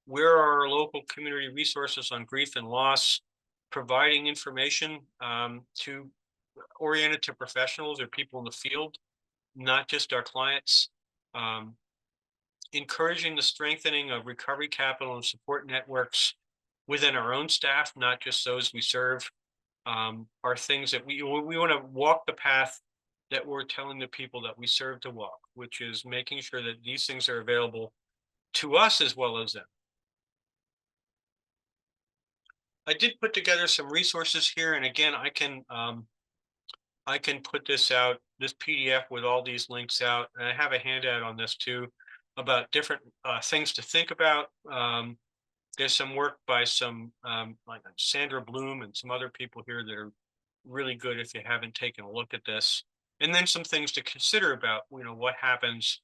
Where are our local community resources on grief and loss? Providing information oriented to professionals or people in the field, not just our clients. Encouraging the strengthening of recovery capital and support networks within our own staff, not just those we serve, are things that we want to walk the path that we're telling the people that we serve to walk, which is making sure that these things are available to us as well as them. I did put together some resources here, and again, I can put this PDF with all these links out, and I have a handout on this too about different things to think about. There's some work by some like Sandra Bloom and some other people here that are really good if you haven't taken a look at this. And then some things to consider about, what happens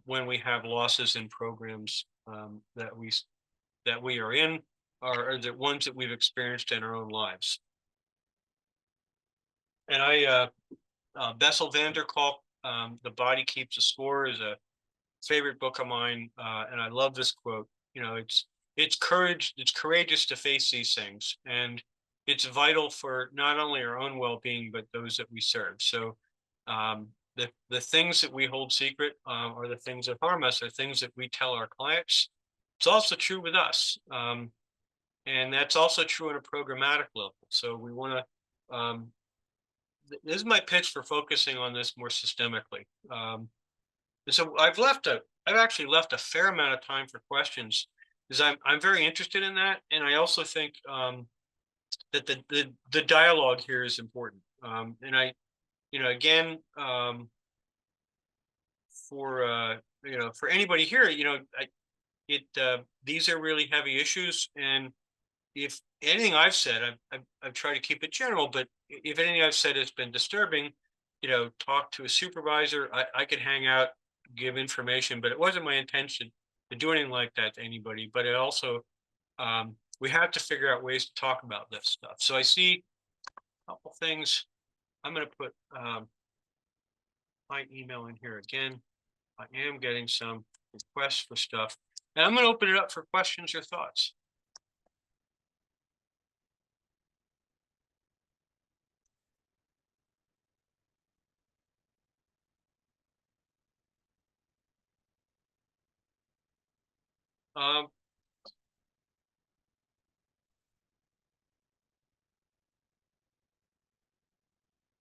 when we have losses in programs that we are in, or the ones that we've experienced in our own lives. And Bessel van der Kolk, The Body Keeps a Score, is a favorite book of mine, and I love this quote. It's courageous to face these things, and it's vital for not only our own well-being but those that we serve. So the things that we hold secret or the things that harm us are things that we tell our clients. It's also true with us, and that's also true on a programmatic level. So we want to this is my pitch for focusing on this more systemically. So I've actually left a fair amount of time for questions, because I'm very interested in that, and I also think that the dialogue here is important. And I, again, for anybody here, these are really heavy issues, and if anything I've said, I've tried to keep it general, but if anything I've said has been disturbing, talk to a supervisor. I could hang out, give information, but it wasn't my intention to do anything like that to anybody. But it also, we have to figure out ways to talk about this stuff. So I see a couple things. I'm going to put my email in here again. I am getting some requests for stuff, and I'm going to open it up for questions or thoughts.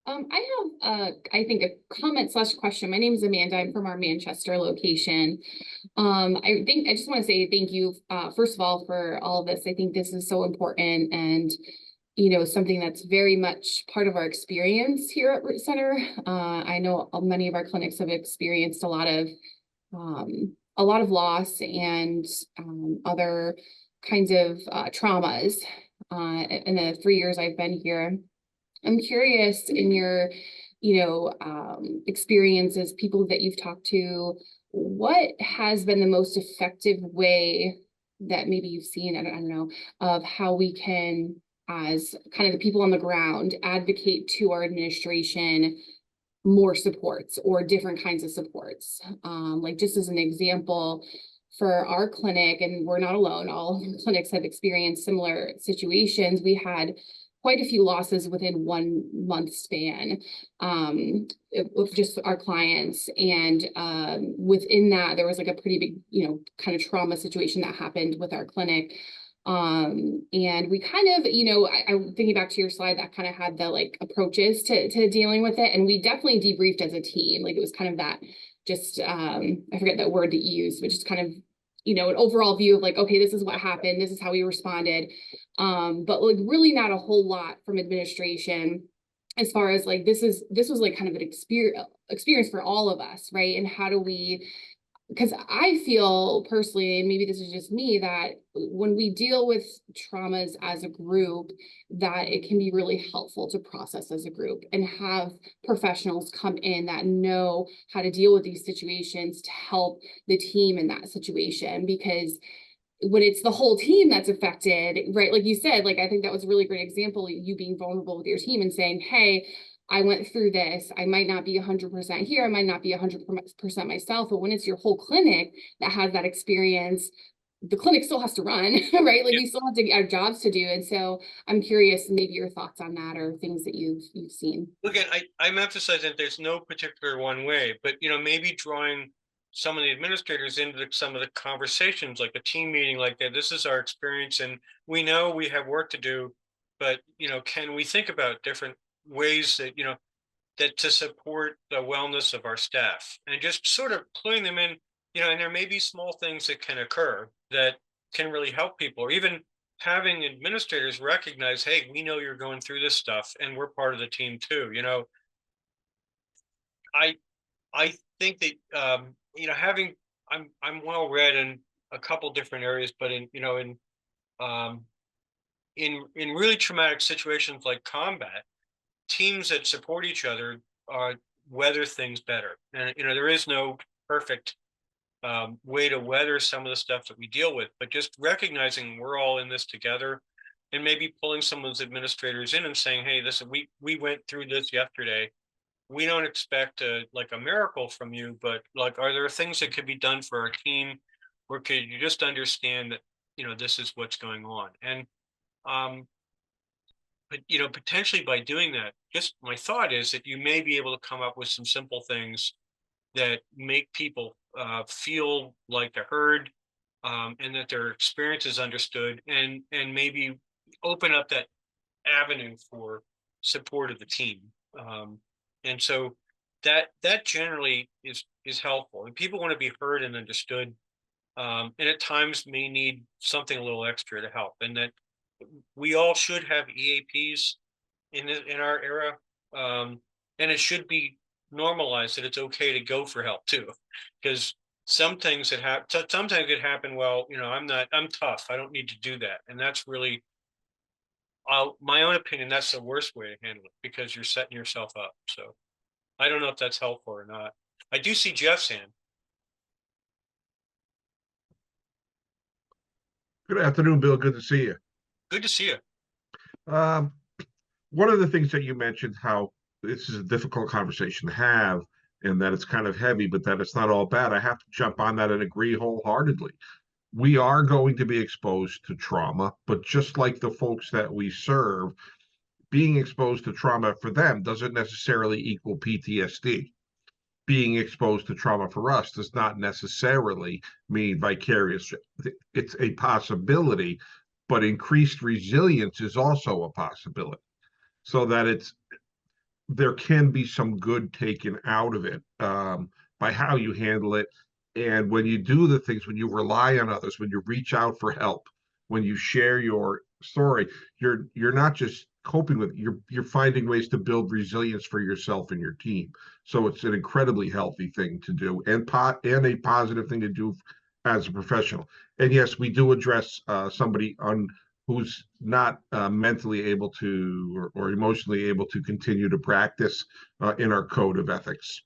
I have, I think, a comment/question. My name is Amanda. I'm from our Manchester location. I just want to say thank you, first of all, for all of this. I think this is so important, and something that's very much part of our experience here at Root Center. I know many of our clinics have experienced a lot of loss and other kinds of traumas in the 3 years I've been here. I'm curious, in your, experiences, people that you've talked to, what has been the most effective way that maybe you've seen, I don't know, of how we can, as kind of the people on the ground, advocate to our administration more supports or different kinds of supports? Like, just as an example, for our clinic, and we're not alone, all clinics have experienced similar situations. We had quite a few losses within 1 month span of just our clients. And within that, there was like a pretty big, kind of trauma situation that happened with our clinic. And we kind of, I'm thinking back to your slide that kind of had the like approaches to dealing with it. And we definitely debriefed as a team. Like, it was kind of that, just, I forget that word that you used, but just kind of, an overall view of like, okay, this is what happened, this is how we responded. But like really not a whole lot from administration as far as like, this was like kind of an experience for all of us, right? And how do we because I feel personally, and maybe this is just me, that when we deal with traumas as a group, that it can be really helpful to process as a group and have professionals come in that know how to deal with these situations to help the team in that situation. Because when it's the whole team that's affected, right? Like you said, like I think that was a really great example, you being vulnerable with your team and saying, hey, I went through this. I might not be 100% here. I might not be 100% myself. But when it's your whole clinic that has that experience, the clinic still has to run, right? Like Yeah. we still have to have jobs to do. And so I'm curious, maybe your thoughts on that or things that you've seen. Again, I'm emphasizing that there's no particular one way, but maybe drawing some of the administrators into some of the conversations, like a team meeting like that. This is our experience, and we know we have work to do, but can we think about different ways that that to support the wellness of our staff, and just sort of putting them in, and there may be small things that can occur that can really help people, or even having administrators recognize, hey, we know you're going through this stuff and we're part of the team too. I I think that having I'm well read in a couple different areas, but um in really traumatic situations like combat, teams that support each other weather things better. And there is no perfect way to weather some of the stuff that we deal with, but just recognizing we're all in this together, and maybe pulling some of those administrators in and saying, hey, listen, we went through this yesterday. We don't expect like a miracle from you, but like, are there things that could be done for our team, or could you just understand that this is what's going on? And um, but potentially by doing that, just my thought is that you may be able to come up with some simple things that make people feel like they're heard, and that their experience is understood, and maybe open up that avenue for support of the team. Um, and so that generally is helpful, and people want to be heard and understood, and at times may need something a little extra to help, and that we all should have EAPs in our era, and it should be normalized that it's okay to go for help too, because some things that happen sometimes it happen. Well, I'm tough. I don't need to do that, and that's really, my own opinion. That's the worst way to handle it, because you're setting yourself up. So I don't know if that's helpful or not. I do see Jeff's hand. Good afternoon, Bill. Good to see you. Good to see you. Um, One of the things that you mentioned, how this is a difficult conversation to have, and that it's kind of heavy, but that it's not all bad. I have to jump on that and agree wholeheartedly. We are going to be exposed to trauma, but just like the folks that we serve, being exposed to trauma for them doesn't necessarily equal PTSD. Being exposed to trauma for us does not necessarily mean vicarious. It's a possibility, but increased resilience is also a possibility. So that there can be some good taken out of it, by how you handle it. And when you do the things, when you rely on others, when you reach out for help, when you share your story, you're not just coping with it, you're finding ways to build resilience for yourself and your team. So it's an incredibly healthy thing to do, and a positive thing to do as a professional. And yes, we do address somebody on who's not mentally able to, or emotionally able to continue to practice in our code of ethics.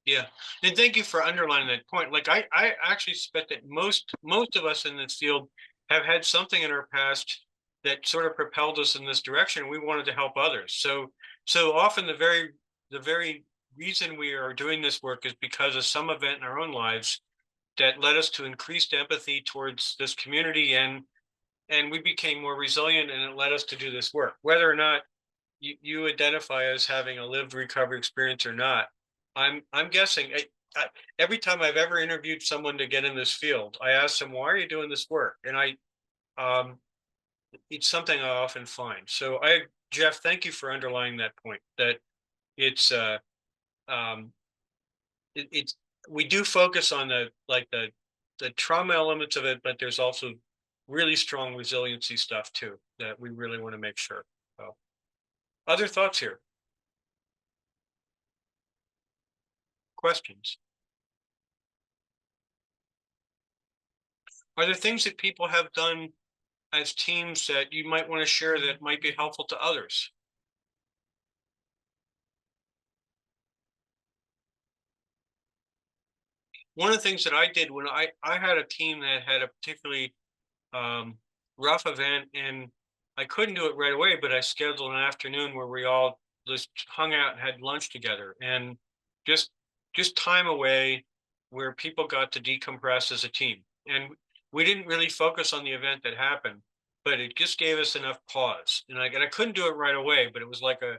Yeah, and thank you for underlining that point. Like I actually suspect that most of us in this field have had something in our past that sort of propelled us in this direction. We wanted to help others. So often the very reason we are doing this work is because of some event in our own lives that led us to increased empathy towards this community, and we became more resilient, and it led us to do this work. Whether or not you identify as having a lived recovery experience or not, I'm guessing, every time I've ever interviewed someone to get in this field, I ask them, why are you doing this work? And um, it's something I often find. So Jeff, thank you for underlining that point, that it's, um, it's, we do focus on the trauma elements of it, but there's also really strong resiliency stuff too, that we really want to make sure. So, other thoughts here? Questions? Are there things that people have done as teams that you might want to share that might be helpful to others? One of the things that I did when I had a team that had a particularly um, rough event, and I couldn't do it right away, but I scheduled an afternoon where we all just hung out and had lunch together, and just just time away where people got to decompress as a team. And we didn't really focus on the event that happened, but it just gave us enough pause. And I couldn't do it right away, but it was like a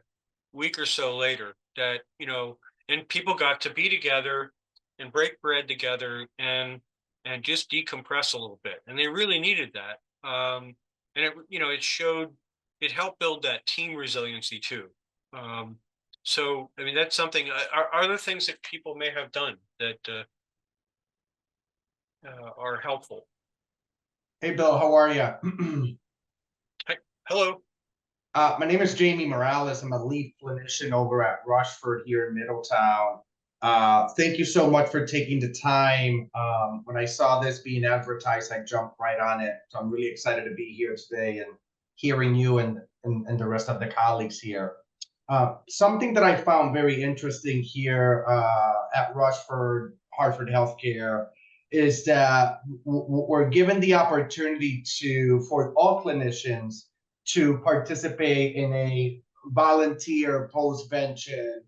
week or so later that, and people got to be together and break bread together and just decompress a little bit. And they really needed that. And it helped build that team resiliency too. Um, so, I mean, that's something. Are there things that people may have done that are helpful? Hey, Bill, how are you? Hi, hello. My name is Jamie Morales. I'm a lead clinician over at Rushford here in Middletown. Thank you so much for taking the time. When I saw this being advertised, I jumped right on it. So I'm really excited to be here today and hearing you and the rest of the colleagues here. Something that I found very interesting here at Rushford, Hartford Healthcare, is that we're given the opportunity for all clinicians to participate in a volunteer postvention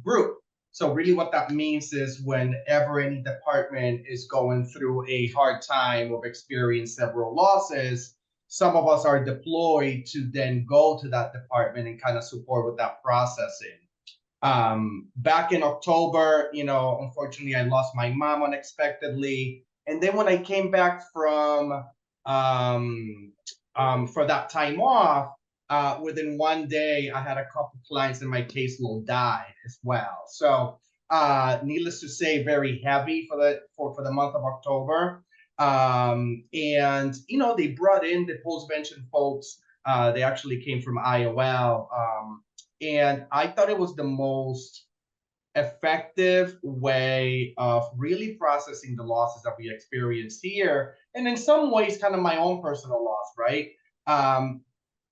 group. So really what that means is whenever any department is going through a hard time or experience several losses, some of us are deployed to then go to that department and kind of support with that processing. Back in October, unfortunately, I lost my mom unexpectedly. And then when I came back from for that time off, within one day, I had a couple clients in my caseload die as well. So, needless to say, very heavy for the month of October. And they brought in the postvention folks. They actually came from IOL. And I thought it was the most effective way of really processing the losses that we experienced here, and in some ways, kind of my own personal loss, right?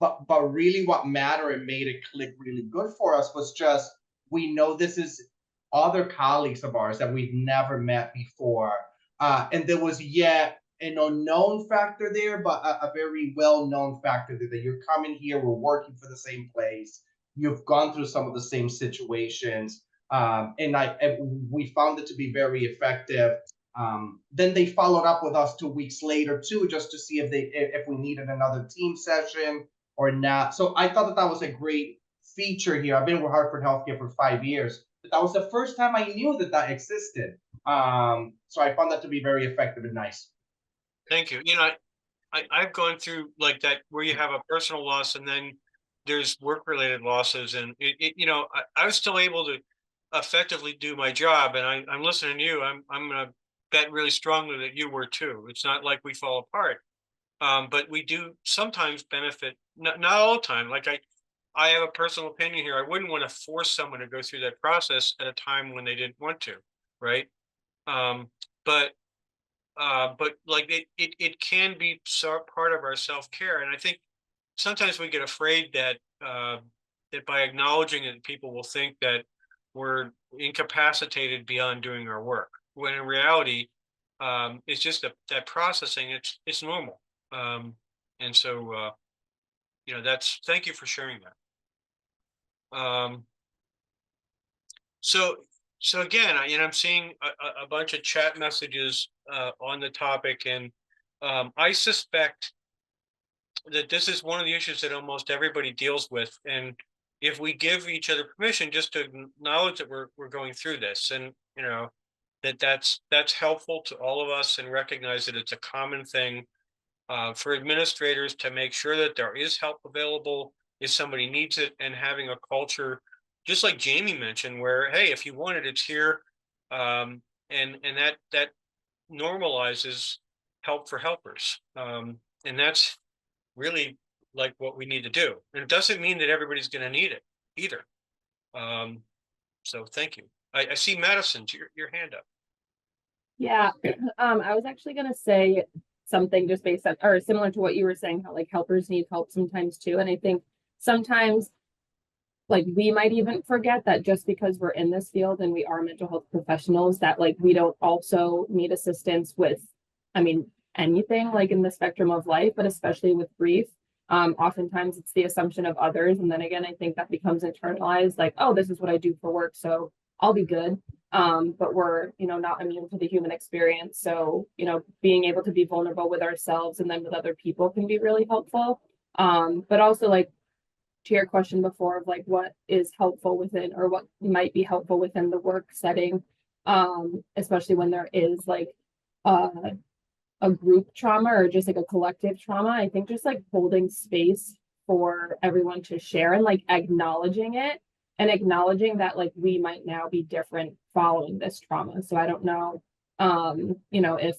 But really, what mattered and made it click really good for us was just we know this is other colleagues of ours that we've never met before, and there was yet an unknown factor there, but a very well-known factor there that you're coming here, we're working for the same place, you've gone through some of the same situations, and we found it to be very effective. Then they followed up with us 2 weeks later too, just to see if we needed another team session or not. So I thought that was a great feature here. I've been with Hartford Healthcare for 5 years, but that was the first time I knew that existed. So I found that to be very effective and nice. Thank you. I've gone through like that where you have a personal loss and then there's work related losses, and I was still able to effectively do my job. And I'm listening to you. I'm gonna bet really strongly that you were too. It's not like we fall apart, but we do sometimes benefit. Not all the time. Like I have a personal opinion here. I wouldn't want to force someone to go through that process at a time when they didn't want to, right? Um, but but like it can be part of our self-care. And I think sometimes we get afraid that that by acknowledging it, people will think that we're incapacitated beyond doing our work, when in reality it's just that processing, it's normal. And so that's, thank you for sharing that. So so again, I'm seeing a bunch of chat messages on the topic, and I suspect that this is one of the issues that almost everybody deals with. And if we give each other permission just to acknowledge that we're going through this, and that's helpful to all of us, and recognize that it's a common thing for administrators to make sure that there is help available if somebody needs it, and having a culture, just like Jamie mentioned, where, hey, if you want it, it's here. And that normalizes help for helpers. And that's really like what we need to do. And it doesn't mean that everybody's going to need it either. So thank you. I see Madison's your hand up. Yeah, I was actually gonna say something just based on, or similar to what you were saying, how like helpers need help sometimes too. And I think sometimes like we might even forget that just because we're in this field and we are mental health professionals, that like we don't also need assistance with, I mean, anything like in the spectrum of life, but especially with grief. Oftentimes it's the assumption of others. And then again, I think that becomes internalized, like, oh, this is what I do for work, so I'll be good. But we're, not immune to the human experience. So, being able to be vulnerable with ourselves and then with other people can be really helpful. But also like to your question before of like what is helpful within or what might be helpful within the work setting, especially when there is like a group trauma or just like a collective trauma. I think just like holding space for everyone to share and like acknowledging it and acknowledging that like we might now be different following this trauma. So I don't know, if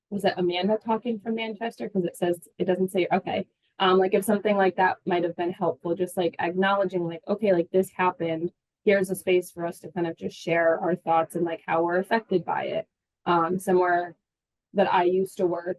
was it Amanda talking from Manchester? Because it says it doesn't say okay. Like if something like that might have been helpful, just like acknowledging like, okay, like this happened. Here's a space for us to kind of just share our thoughts and like how we're affected by it. Somewhere that I used to work,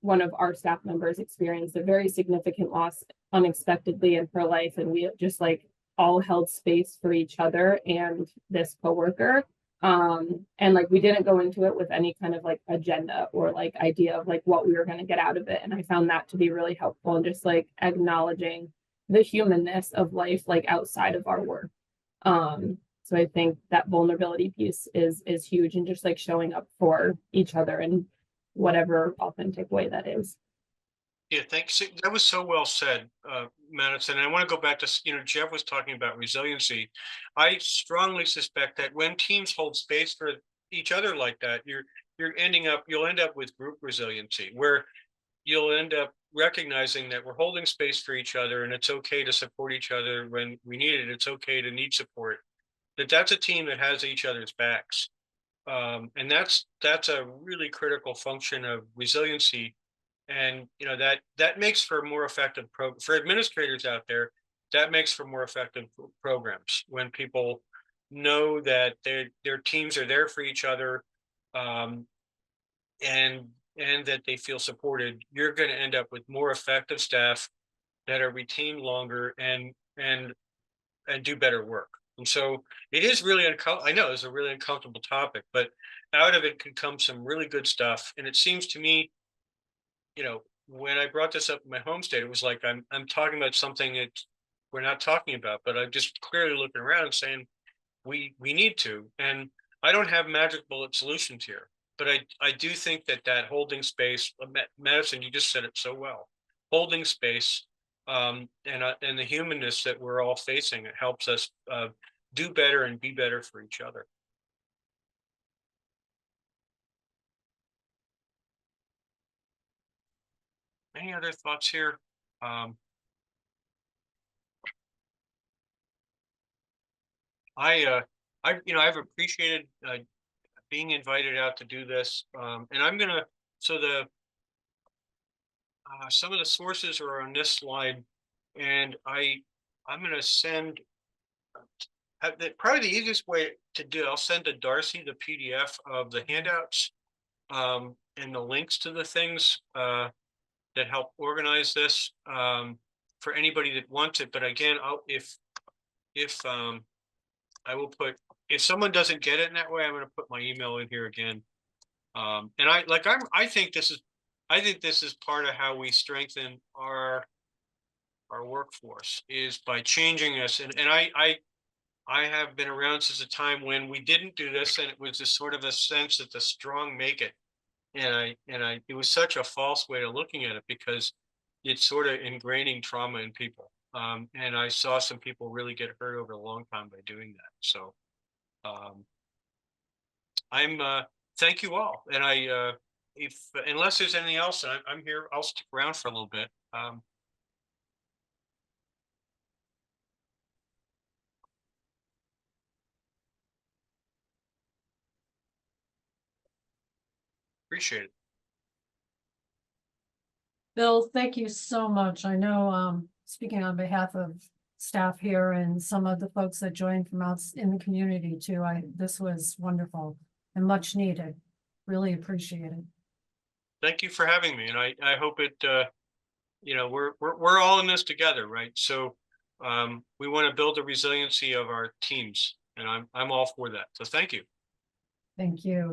one of our staff members experienced a very significant loss unexpectedly in her life. And we just like all held space for each other and this coworker. And like we didn't go into it with any kind of like agenda or like idea of like what we were going to get out of it. And I found that to be really helpful and just like acknowledging the humanness of life like outside of our work. So I think that vulnerability piece is huge, and just like showing up for each other in whatever authentic way that is. Yeah, thanks. That was so well said, Madison. And I want to go back to, Jeff was talking about resiliency. I strongly suspect that when teams hold space for each other like that, you'll end up with group resiliency, where you'll end up recognizing that we're holding space for each other, and it's okay to support each other when we need it. It's okay to need support. That's a team that has each other's backs, and that's a really critical function of resiliency. And that makes for more effective for administrators out there. That makes for more effective programs when people know that their teams are there for each other, and that they feel supported. You're going to end up with more effective staff that are retained longer and do better work. And so it is really I know it's a really uncomfortable topic, but out of it could come some really good stuff. And it seems to me, when I brought this up in my home state, it was like I'm talking about something that we're not talking about, but I'm just clearly looking around and saying we need to. And I don't have magic bullet solutions here, but I do think that holding space, Madison, you just said it so well, holding space, and the humanness that we're all facing, it helps us do better and be better for each other. Any other thoughts here? I've appreciated being invited out to do this, and I'm gonna. So some of the sources are on this slide, and I'm gonna send. Probably the easiest way to do. I'll send to Darcy the PDF of the handouts, and the links to the things that help organize this, for anybody that wants it. But again, I will put, if someone doesn't get it in that way, I'm going to put my email in here again. And I think this is part of how we strengthen our workforce, is by changing us. And I have been around since a time when we didn't do this, and it was just sort of a sense that the strong make it. And it was such a false way of looking at it, because it's sort of ingraining trauma in people. And I saw some people really get hurt over a long time by doing that. So thank you all. And if unless there's anything else, I'm here. I'll stick around for a little bit. Appreciate it. Bill, thank you so much. I know, speaking on behalf of staff here and some of the folks that joined from out in the community too, this was wonderful. and much needed. Really appreciate it. Thank you for having me, and I hope it, we're all in this together, right? So we want to build the resiliency of our teams, and I'm all for that. So thank you. Thank you.